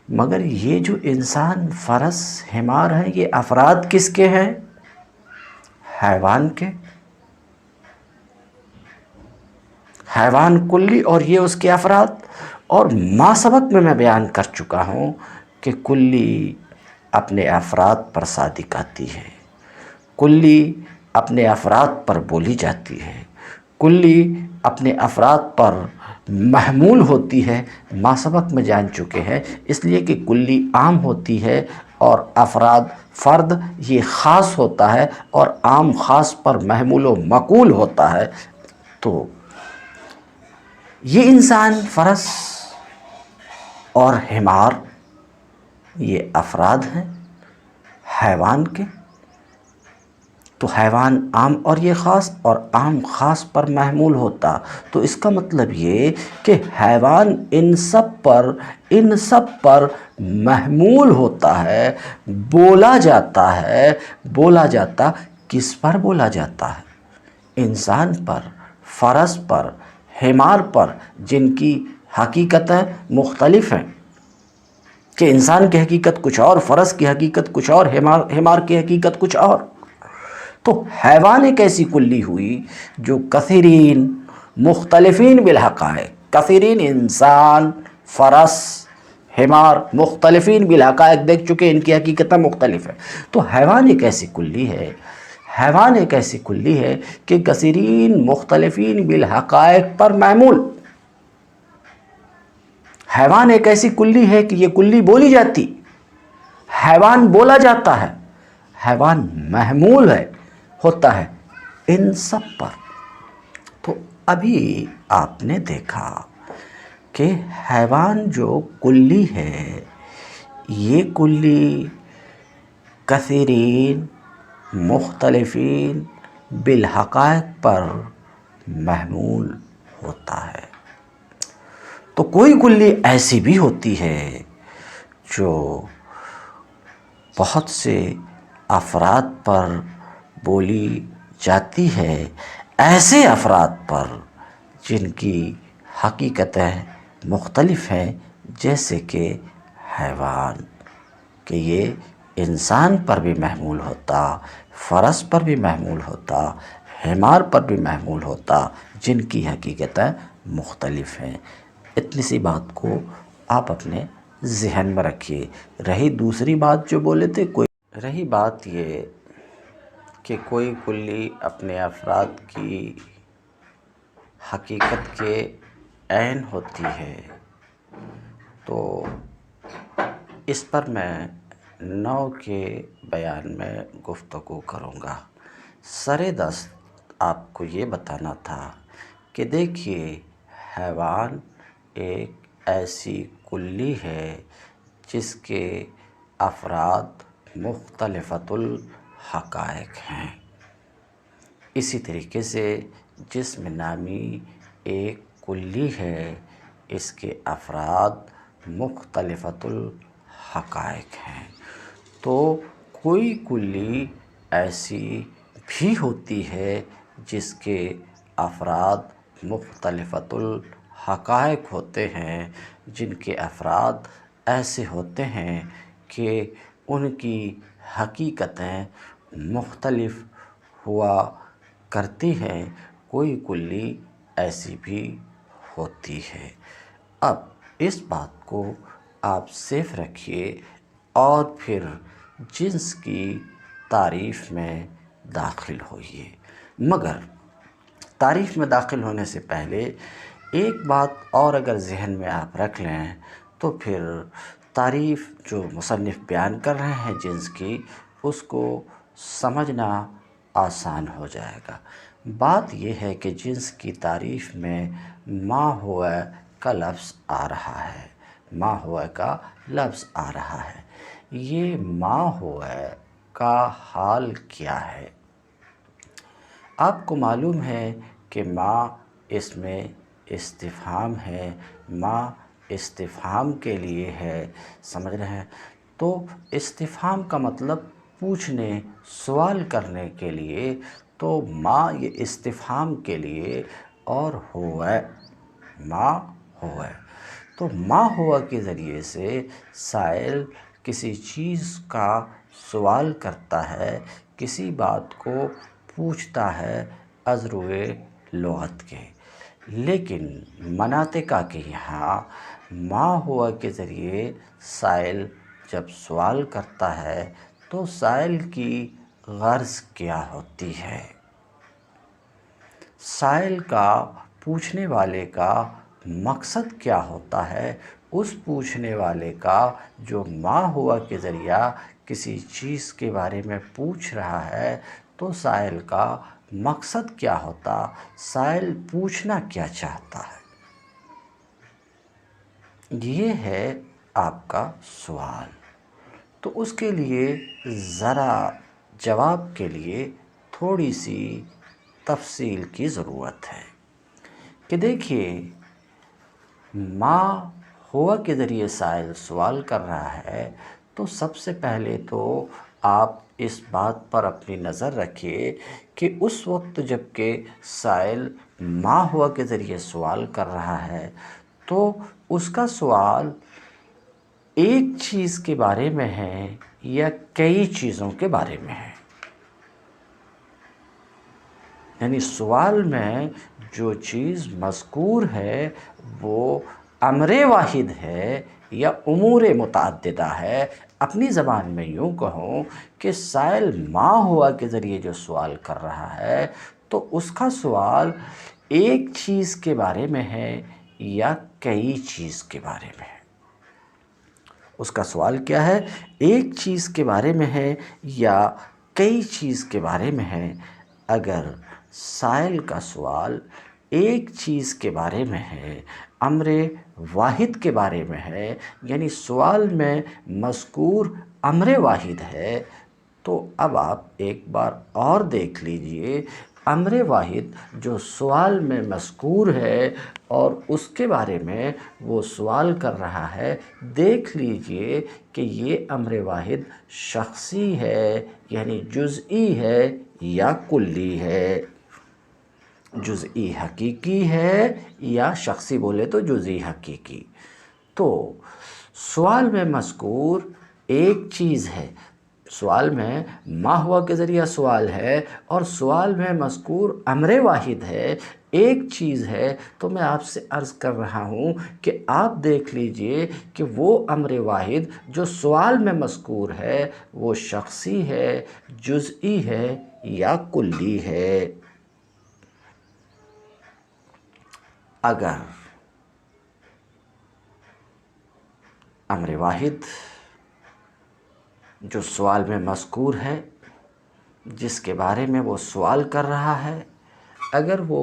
مگر یہ جو انسان، فرس، حمار ہیں، یہ افراد کس کے ہیں؟ حیوان کے۔ حیوان کلی اور یہ اس کے افراد۔ اور ما سبق میں بیان کر چکا ہوں کہ کلی اپنے افراد پر صادق آتی ہے، کلی اپنے افراد پر بولی جاتی ہے، کلی اپنے افراد پر محمول ہوتی ہے۔ ما سبق میں جان چکے ہیں، اس لیے کہ کلی عام ہوتی ہے اور افراد، فرد یہ خاص ہوتا ہے، اور عام خاص پر محمول و مقول ہوتا ہے۔ تو یہ انسان، فرس اور حمار یہ افراد ہیں حیوان کے۔ تو حیوان عام اور یہ خاص، اور عام خاص پر محمول ہوتا، تو اس کا مطلب یہ کہ حیوان ان سب پر محمول ہوتا ہے، بولا جاتا ہے۔ بولا جاتا کس پر بولا جاتا ہے؟ انسان پر، فرس پر، حمار پر، جن کی حقیقتیں مختلف ہیں کہ انسان کی حقیقت کچھ اور، فرس کی حقیقت کچھ اور، حمار کی حقیقت کچھ اور۔ تو حیوان ایک ایسی کلی ہوئی جو کثیرین مختلفین بالحقائق، کثیرین انسان، فرس، حمار مختلفین بالحقائق دیکھ چکے، ان کی حقیقتیں مختلف ہیں۔ تو حیوان ایک ایسی کلی ہے، حیوان ایک ایسی کلی ہے کہ کثیرین مختلفین بالحقائق پر محمول۔ حیوان ایک ایسی کلی ہے کہ یہ کلی بولی جاتی، حیوان بولا جاتا ہے، حیوان محمول ہوتا ہے ان سب پر۔ تو ابھی آپ نے دیکھا کہ حیوان جو کلی ہے، یہ کلی کثیرین مختلفین بالحقائق پر محمول ہوتا ہے۔ تو کوئی کلی ایسی بھی ہوتی ہے جو بہت سے افراد پر بولی جاتی ہے، ایسے افراد پر جن کی حقیقتیں مختلف ہیں، جیسے کہ حیوان، کہ یہ انسان پر بھی محمول ہوتا، فرس پر بھی محمول ہوتا، حمار پر بھی محمول ہوتا، جن کی حقیقتیں مختلف ہیں۔ اتنی سی بات کو آپ اپنے ذہن میں رکھیے۔ رہی دوسری بات جو بولے تھے، رہی بات یہ کہ کوئی کلی اپنے افراد کی حقیقت کے عین ہوتی ہے، تو اس پر میں نو کے بیان میں گفتگو کروں گا۔ سر دست آپ کو یہ بتانا تھا کہ دیکھیے، حیوان ایک ایسی کلی ہے جس کے افراد مختلفۃ الحقائق ہیں۔ اسی طریقے سے جسم نامی ایک کلی ہے، اس کے افراد مختلفۃ الحقائق ہیں۔ تو کوئی کلی ایسی بھی ہوتی ہے جس کے افراد مختلفۃ الحقائق ہوتے ہیں، جن کے افراد ایسے ہوتے ہیں کہ ان کی حقیقتیں مختلف ہوا کرتی ہیں۔ کوئی کلی ایسی بھی ہوتی ہے۔ اب اس بات کو آپ صرف رکھیے اور پھر جنس کی تعریف میں داخل ہوئیے۔ مگر تعریف میں داخل ہونے سے پہلے ایک بات اور اگر ذہن میں آپ رکھ لیں تو پھر تعریف جو مصنف بیان کر رہے ہیں جنس کی، اس کو سمجھنا آسان ہو جائے گا۔ بات یہ ہے کہ جنس کی تعریف میں ما ہوا کا لفظ آ رہا ہے، ما ہوا کا لفظ آ رہا ہے۔ یہ ما ہوا کا حال کیا ہے؟ آپ کو معلوم ہے کہ ما اس میں استفہام ہے، ما استفہام کے لیے ہے، سمجھ رہے ہیں؟ تو استفہام کا مطلب پوچھنے، سوال کرنے کے لیے، تو ما یہ استفہام کے لیے اور ہوا، ما ہوا۔ تو ما ہوا کے ذریعے سے سائل کسی چیز کا سوال کرتا ہے، کسی بات کو پوچھتا ہے از روئے لغت کے۔ لیکن مناطقہ کے یہاں ما ہوا کے ذریعے سائل جب سوال کرتا ہے تو سائل کی غرض کیا ہوتی ہے؟ سائل کا، پوچھنے والے کا مقصد کیا ہوتا ہے؟ اس پوچھنے والے کا جو ما ہوا کے ذریعہ کسی چیز کے بارے میں پوچھ رہا ہے، تو سائل کا مقصد کیا ہوتا؟ سائل پوچھنا کیا چاہتا ہے؟ یہ ہے آپ کا سوال۔ تو اس کے لیے ذرا جواب کے لیے تھوڑی سی تفصیل کی ضرورت ہے کہ دیکھیے، ما ہوا کے ذریعے سائل سوال کر رہا ہے، تو سب سے پہلے تو آپ اس بات پر اپنی نظر رکھیے کہ اس وقت جب کہ سائل ما ہوا کے ذریعے سوال کر رہا ہے تو اس کا سوال ایک چیز کے بارے میں ہے یا کئی چیزوں کے بارے میں ہے؟ یعنی سوال میں جو چیز مذکور ہے وہ امر واحد ہے یا امور متعددہ ہے؟ اپنی زبان میں یوں کہوں کہ سائل ما ہوا کے ذریعے جو سوال کر رہا ہے تو اس کا سوال ایک چیز کے بارے میں ہے یا کئی چیز کے بارے میں ہے؟ اس کا سوال کیا ہے؟ ایک چیز کے بارے میں ہے یا کئی چیز کے بارے میں ہے؟ اگر سائل کا سوال ایک چیز کے بارے میں ہے، امر واحد کے بارے میں ہے، یعنی سوال میں مذکور امر واحد ہے، تو اب آپ ایک بار اور دیکھ لیجئے، امر واحد جو سوال میں مذکور ہے اور اس کے بارے میں وہ سوال کر رہا ہے، دیکھ لیجئے کہ یہ امر واحد شخصی ہے یعنی جزئی ہے یا کلی ہے، جزئی حقیقی ہے یا شخصی بولے تو جزئی حقیقی۔ تو سوال میں مذکور ایک چیز ہے، سوال میں ما ہوا کے ذریعہ سوال ہے اور سوال میں مذکور امر واحد ہے، ایک چیز ہے۔ تو میں آپ سے عرض کر رہا ہوں کہ آپ دیکھ لیجئے کہ وہ امر واحد جو سوال میں مذکور ہے وہ شخصی ہے، جزئی ہے یا کلی ہے۔ اگر امر واحد جو سوال میں مذکور ہے، جس کے بارے میں وہ سوال کر رہا ہے، اگر وہ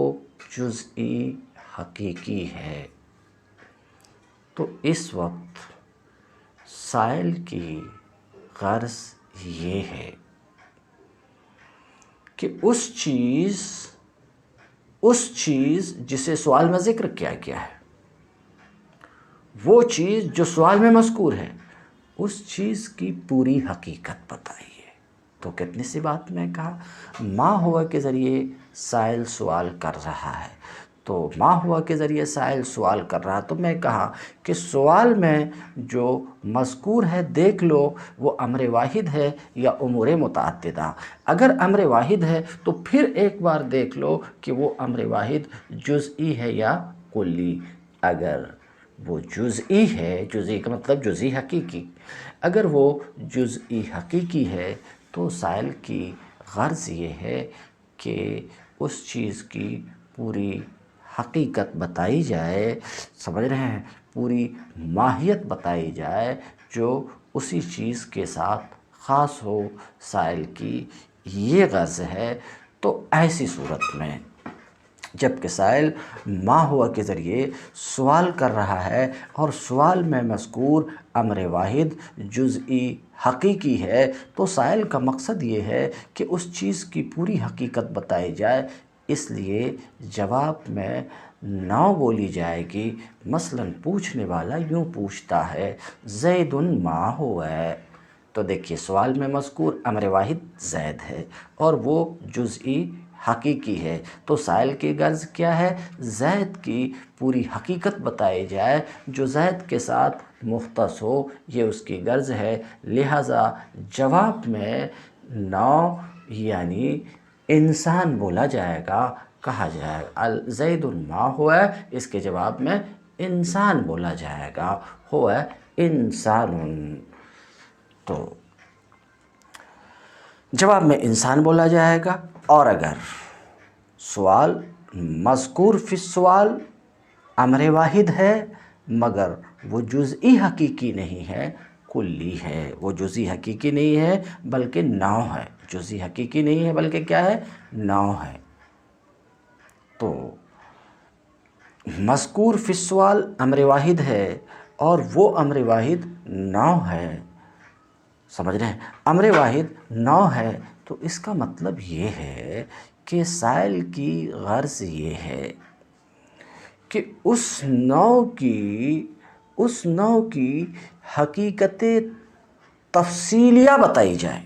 جزئی حقیقی ہے تو اس وقت سائل کی غرض یہ ہے کہ اس چیز جسے سوال میں ذکر کیا گیا ہے، وہ چیز جو سوال میں مذکور ہے، اس چیز کی پوری حقیقت بتائیے۔ تو کتنی سی بات میں کہا، ما ہوا کے ذریعے سائل سوال کر رہا ہے، تو ما ہوا کے ذریعے سائل سوال کر رہا، تو میں کہا کہ سوال میں جو مذکور ہے دیکھ لو وہ امر واحد ہے یا امور متعددہ۔ اگر امر واحد ہے تو پھر ایک بار دیکھ لو کہ وہ امر واحد جزئی ہے یا کلی۔ اگر وہ جزئی ہے، جزئی کا مطلب جزئی حقیقی، اگر وہ جزئی حقیقی ہے تو سائل کی غرض یہ ہے کہ اس چیز کی پوری حقیقت بتائی جائے، سمجھ رہے ہیں، پوری ماہیت بتائی جائے جو اسی چیز کے ساتھ خاص ہو، سائل کی یہ غرض ہے۔ تو ایسی صورت میں جبکہ سائل ما ہوا کے ذریعے سوال کر رہا ہے اور سوال میں مذکور امر واحد جزئی حقیقی ہے، تو سائل کا مقصد یہ ہے کہ اس چیز کی پوری حقیقت بتائی جائے، اس لیے جواب میں نو بولی جائے گی۔ مثلاً پوچھنے والا یوں پوچھتا ہے زید ما ہوا ہے، تو دیکھیے سوال میں مذکور امر واحد زید ہے اور وہ جزئی حقیقی ہے، تو سائل کی غرض کیا ہے؟ زید کی پوری حقیقت بتائی جائے جو زید کے ساتھ مختص ہو، یہ اس کی غرض ہے۔ لہٰذا جواب میں نو یعنی انسان بولا جائے گا، کہا جائے گا زید ما ہوا ہے، اس کے جواب میں انسان بولا جائے گا، ہوا انسان۔ تو جواب میں انسان بولا جائے گا۔ اور اگر سوال مذکور فی السوال امر واحد ہے مگر وہ جزئی حقیقی نہیں ہے، کلی ہے، وہ جزئی حقیقی نہیں ہے بلکہ نو ہے، جزئی حقیقی نہیں ہے بلکہ کیا ہے؟ نو ہے۔ تو مذکور فی السوال امر واحد ہے اور وہ امر واحد نو ہے، سمجھ رہے ہیں، امر واحد نو ہے، تو اس کا مطلب یہ ہے کہ سائل کی غرض یہ ہے کہ اس نو کی حقیقت تفصیلیہ بتائی جائے،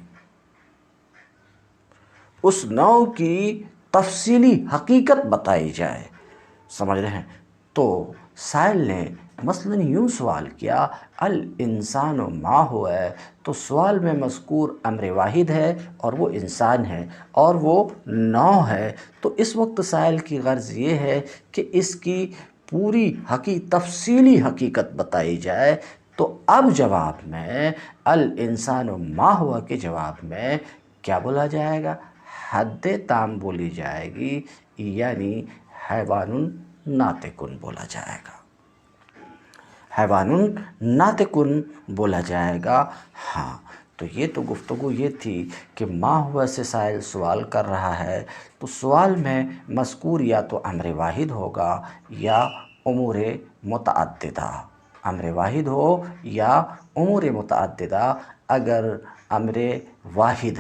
اس نو کی تفصیلی حقیقت بتائی جائے، سمجھ رہے ہیں۔ تو سائل نے مثلاً یوں سوال کیا الانسان ما ہوا ہے، تو سوال میں مذکور امر واحد ہے اور وہ انسان ہے اور وہ نو ہے، تو اس وقت سائل کی غرض یہ ہے کہ اس کی پوری تفصیلی حقیقت بتائی جائے۔ تو اب جواب میں الانسان ما ہوا کے جواب میں کیا بولا جائے گا؟ حد تام بولی جائے گی، یعنی حیوان ناطقن بولا جائے گا، حیوان ناطقن بولا جائے گا۔ ہاں، تو یہ تو گفتگو یہ تھی کہ ما ہوا سے سائل سوال کر رہا ہے، تو سوال میں مذکور یا تو امر واحد ہوگا یا امور متعددہ۔ امر واحد ہو یا امور متعددہ، اگر امر واحد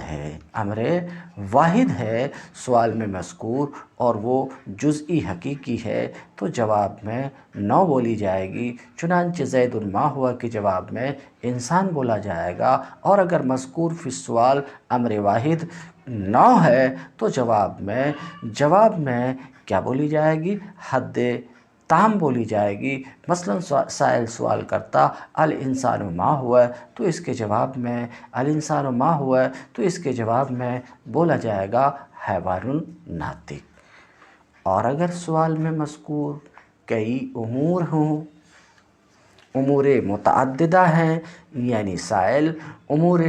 ہے سوال میں مذکور اور وہ جزئی حقیقی ہے تو جواب میں نو بولی جائے گی، چنانچہ زید ما ہوا کے جواب میں انسان بولا جائے گا، اور اگر مذکور فی السوال امر واحد نو ہے تو جواب میں کیا بولی جائے گی؟ حد تام بولی جائے گی۔ مثلا سائل سوال کرتا الانسان ما ہوا، تو اس کے جواب میں الانسان ما ہوا تو اس کے جواب میں بولا جائے گا حیوان ناطق۔ اور اگر سوال میں مذکور کئی امور ہوں، امور متعددہ ہیں، یعنی سائل امور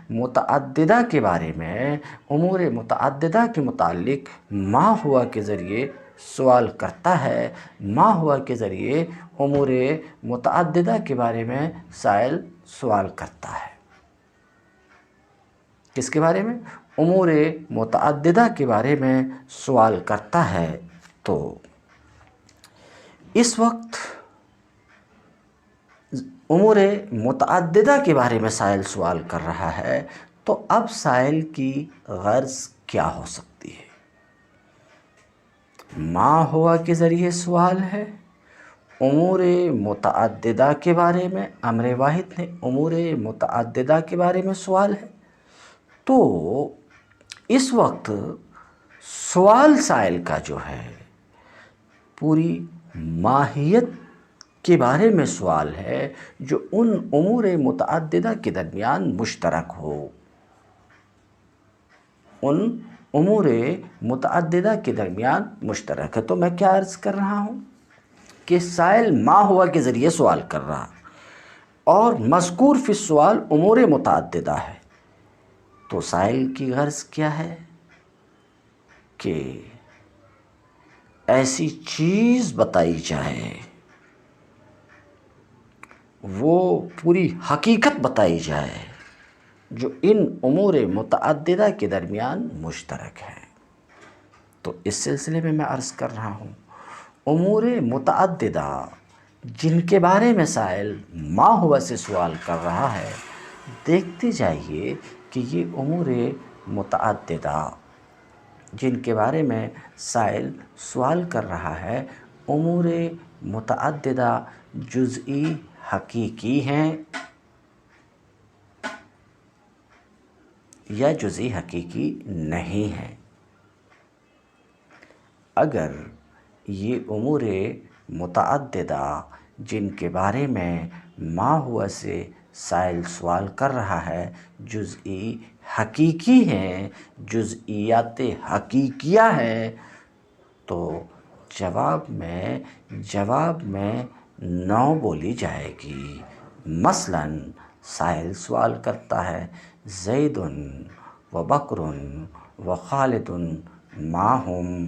متعددہ کے بارے میں، امور متعددہ کے متعلق ما ہوا کے ذریعے سوال کرتا ہے، ما ہوا کے ذریعے امور متعددہ کے بارے میں سائل سوال کرتا ہے۔ کس کے بارے میں؟ امور متعددہ کے بارے میں سوال کرتا ہے۔ تو اس وقت امور متعددہ کے بارے میں سائل سوال کر رہا ہے، تو اب سائل کی غرض کیا ہو سکتی ہے؟ ما ہوا کے ذریعے سوال ہے، امور متعددہ کے بارے میں، امر واحد نے امور متعددہ کے بارے میں سوال ہے، تو اس وقت سوال سائل کا جو ہے پوری ماہیت کے بارے میں سوال ہے جو ان امور متعددہ کے درمیان مشترک ہو، ان امور متعددہ کے درمیان مشترک ہے۔ تو میں کیا عرض کر رہا ہوں کہ سائل ما ہوا کے ذریعے سوال کر رہا اور مذکور فی السوال امور متعددہ ہے، تو سائل کی غرض کیا ہے کہ ایسی چیز بتائی جائے، وہ پوری حقیقت بتائی جائے جو ان امور متعددہ کے درمیان مشترک ہے۔ تو اس سلسلے میں عرض کر رہا ہوں، امور متعددہ جن کے بارے میں سائل ما ہوا سے سوال کر رہا ہے، دیکھتے جائیے کہ یہ امور متعددہ جن کے بارے میں سائل سوال کر رہا ہے، امور متعددہ جزئی حقیقی ہیں یا جزئی حقیقی نہیں ہیں۔ اگر یہ امور متعددہ جن کے بارے میں ما ہوا سے سائل سوال کر رہا ہے جزئی حقیقی ہیں، جزئیات حقیقیہ ہیں، تو جواب میں نو بولی جائے گی۔ مثلا سائل سوال کرتا ہے زید و بکر و خالد ما ہم،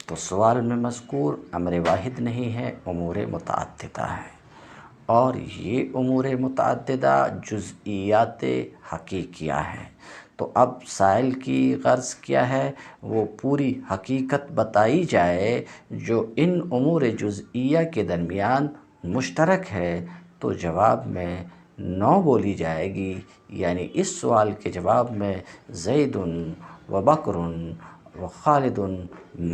تو سوال میں مذکور امر واحد نہیں ہے، امور متعددہ ہے، اور یہ امور متعددہ جزئیات حقیقیہ ہیں۔ تو اب سائل کی غرض کیا ہے؟ وہ پوری حقیقت بتائی جائے جو ان امور جزئیہ کے درمیان مشترک ہے، تو جواب میں نو بولی جائے گی، یعنی اس سوال کے جواب میں زید و بکر و خالد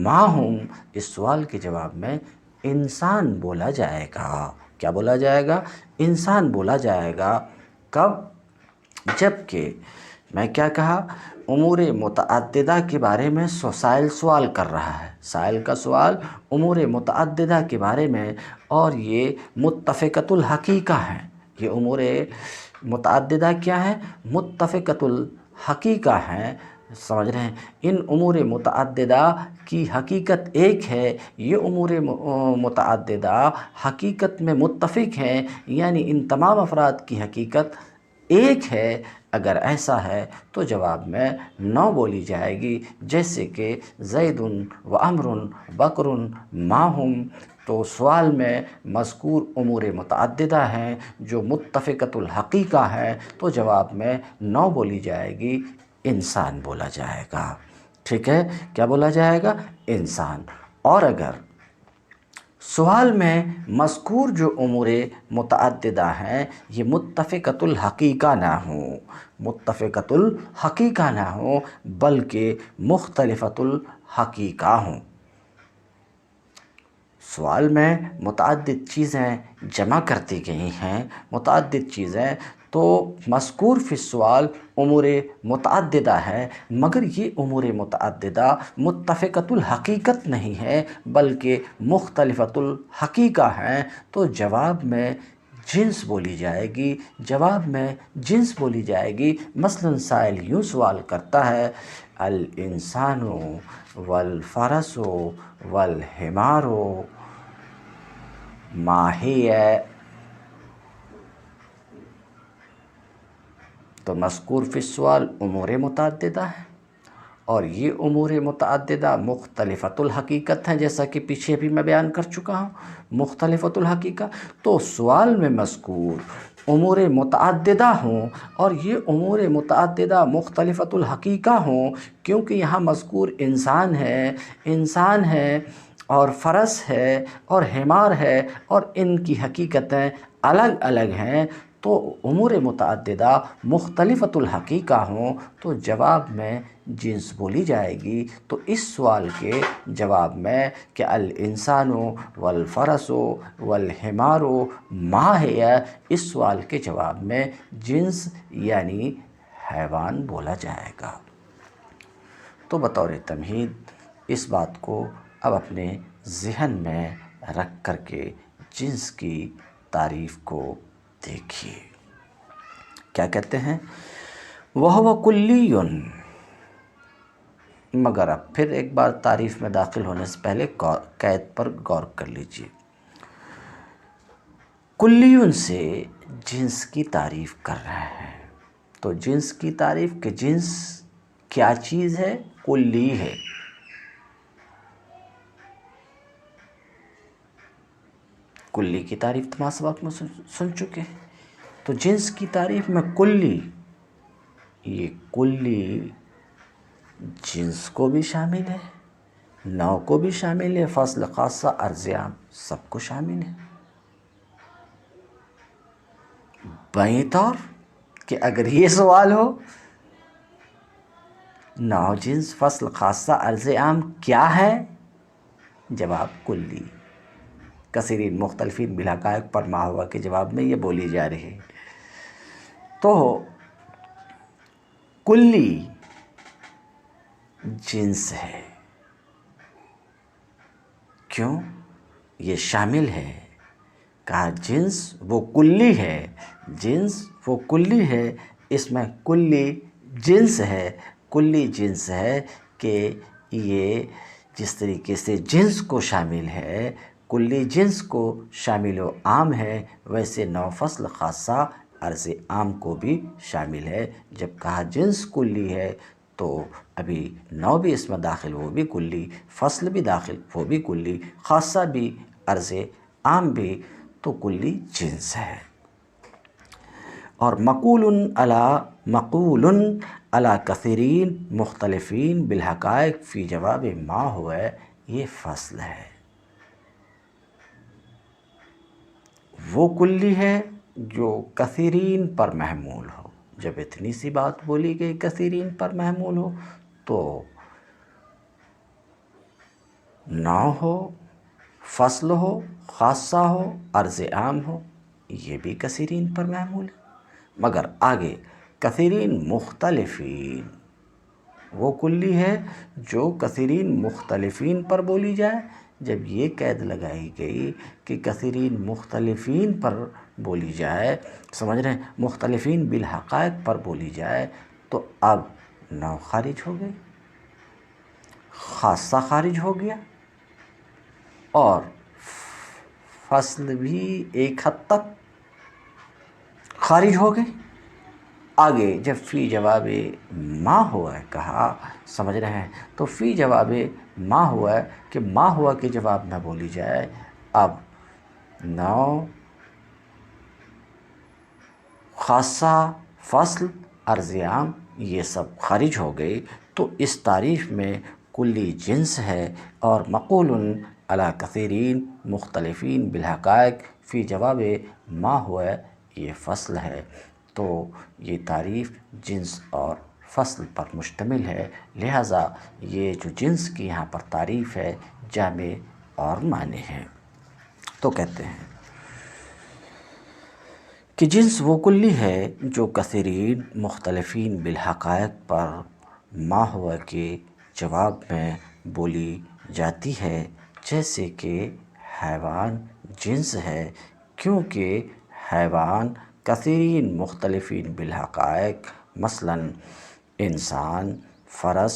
ما ہم، اس سوال کے جواب میں انسان بولا جائے گا۔ کیا بولا جائے گا؟ انسان بولا جائے گا۔ کب؟ جبکہ میں کیا کہا؟ امور متعددہ کے بارے میں سائل سوال کر رہا ہے، سائل کا سوال امور متعددہ کے بارے میں، اور یہ متفقۃ الحقیقہ ہیں۔ یہ امور متعددہ کیا ہے؟ متفقۃ الحقیقہ ہیں۔ سمجھ رہے ہیں؟ ان امور متعددہ کی حقیقت ایک ہے، یہ امور متعددہ حقیقت میں متفق ہیں، یعنی ان تمام افراد کی حقیقت ایک ہے۔ اگر ایسا ہے تو جواب میں نو بولی جائے گی، جیسے کہ زید و عمر بکر ما ہم، تو سوال میں مذکور امور متعددہ ہیں جو متفقۃ الحقیقہ ہیں، تو جواب میں نو بولی جائے گی، انسان بولا جائے گا۔ ٹھیک ہے؟ کیا بولا جائے گا؟ انسان۔ اور اگر سوال میں مذکور جو امور متعددہ ہیں یہ متفقۃ الحقیقہ نہ ہوں، متفقۃ الحقیقہ نہ ہوں بلکہ مختلفۃ الحقیقہ ہوں۔ سوال میں متعدد چیزیں جمع کرتی گئی ہیں، متعدد چیزیں، تو مذکور فی السؤال امور متعددہ ہے، مگر یہ امور متعددہ متفقۃ الحقیقت نہیں ہے بلکہ مختلفۃ الحقیقہ ہیں، تو جواب میں جنس بولی جائے گی، جواب میں جنس بولی جائے گی۔ مثلاً سائل یوں سوال کرتا ہے الانسان والفرس والحمار ما ہی تو مذکور فی السؤال امور متعددہ ہیں، اور یہ امور متعددہ مختلفۃ الحقیقت ہیں، جیسا کہ پیچھے بھی میں بیان کر چکا ہوں، مختلفۃ الحقیقہ۔ تو سوال میں مذکور امور متعددہ ہوں اور یہ امور متعددہ مختلفۃ الحقیقہ ہوں، کیونکہ یہاں مذکور انسان ہے اور فرس ہے اور حمار ہے اور ان کی حقیقتیں الگ الگ ہیں، تو امور متعددہ مختلفۃ الحقیقہ ہوں تو جواب میں جنس بولی جائے گی۔ تو اس سوال کے جواب میں کہ الانسان والفرس والحمار ما ہی، اس سوال کے جواب میں جنس یعنی حیوان بولا جائے گا۔ تو بطور تمہید اس بات کو اب اپنے ذہن میں رکھ کر کے جنس کی تعریف کو دیکھیے۔ کیا کہتے ہیں؟ وَهُوَ كُلِّيٌّ، مگر اب پھر ایک بار تعریف میں داخل ہونے سے پہلے قید پر غور کر لیجئے۔ کلیٌ سے جنس کی تعریف کر رہے ہیں، تو جنس کی تعریف کہ جنس کیا چیز ہے؟ کلی ہے۔ کلی کی تعریف تمام سبق میں سن چکے ہیں، تو جنس کی تعریف میں کلی، یہ کلی جنس کو بھی شامل ہے، نوع کو بھی شامل ہے، فصل خاصہ عرض عام سب کو شامل ہے۔ بائیں طور کہ اگر یہ سوال ہو نوع جنس فصل خاصہ عرض عام کیا ہے، جواب کلی۔ کثیرین مختلفین بالحقائق پر ما ہوا کے جواب میں یہ بولی جا رہی ہے۔ تو کلی جنس ہے، کیوں؟ یہ شامل ہے، کہا جنس وہ کلی ہے، جنس وہ کلی ہے، اس میں کلی جنس ہے، کلی جنس ہے کہ یہ جس طریقے سے جنس کو شامل ہے، کلی جنس کو شامل و عام ہے، ویسے نوع فصل خاصہ عرض عام کو بھی شامل ہے۔ جب کہا جنس کلی ہے تو ابھی نوع بھی اس میں داخل، وہ بھی کلی، فصل بھی داخل، وہ بھی کلی، خاصہ بھی عرض عام بھی، تو کلی جنس ہے۔ اور مقول علی کثیرین مختلفین بالحقائق فی جواب ما ہوا، یہ فصل ہے۔ وہ کلی ہے جو کثیرین پر محمول ہو۔ جب اتنی سی بات بولی گئی کثیرین پر محمول ہو تو نوع ہو، فصل ہو، خاصہ ہو، عرض عام ہو، یہ بھی کثیرین پر محمول ہے۔ مگر آگے کثیرین مختلفین، وہ کلی ہے جو کثیرین مختلفین پر بولی جائے۔ جب یہ قید لگائی گئی کہ کثیرین مختلفین پر بولی جائے، سمجھ رہے ہیں، مختلفین بالحقائق پر بولی جائے، تو اب نوع خارج ہو گئی، خاصہ خارج ہو گیا، اور فصل بھی ایک حد تک خارج ہو گئی۔ آگے جب فی جواب ما ہوا کہا، سمجھ رہے ہیں، تو فی جواب ما ہوا کہ ما ہوا کے جواب میں بولی جائے، اب نوع، خاصہ، فصل، عرض عام یہ سب خارج ہو گئی، تو اس تعریف میں کلی جنس ہے اور مقول علی کثیرین مختلفین بالحقائق فی جواب ما ہوا، یہ فصل ہے، تو یہ تعریف جنس اور فصل پر مشتمل ہے، لہٰذا یہ جو جنس کی یہاں پر تعریف ہے جامع اور مانع ہے۔ تو کہتے ہیں کہ جنس وہ کلی ہے جو کثیرین مختلفین بالحقائق پر ما ہوا کے جواب میں بولی جاتی ہے، جیسے کہ حیوان جنس ہے، کیونکہ حیوان کثیرین مختلفین بالحقائق مثلاً انسان، فرس،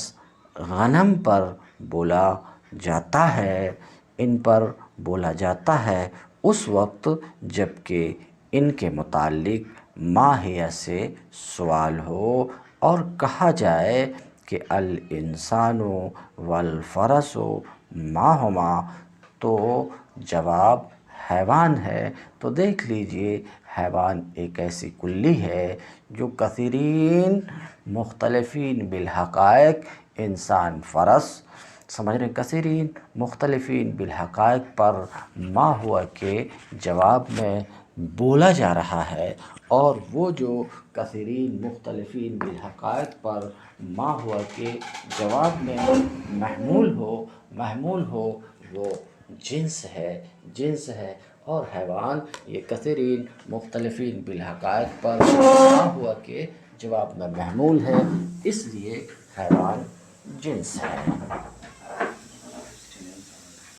غنم پر بولا جاتا ہے، ان پر بولا جاتا ہے اس وقت جب کہ ان کے متعلق ماہیہ سے سوال ہو اور کہا جائے کہ الانسان والفرس ما ہما، تو جواب حیوان ہے۔ تو دیکھ لیجئے حیوان ایک ایسی کلی ہے جو کثیرین مختلفین بالحقائق، انسان، فرس، سمجھ رہے ہیں، کثیرین مختلفین بالحقائق پر ما ہوا کے جواب میں بولا جا رہا ہے، اور وہ جو کثیرین مختلفین بالحقائق پر ما ہوا کے جواب میں محمول ہو وہ جنس ہے، اور حیوان یہ کثیرین مختلفین بالحقائق پر ما ہوا کے جواب میں محمول ہے، اس لیے حیوان جنس ہے۔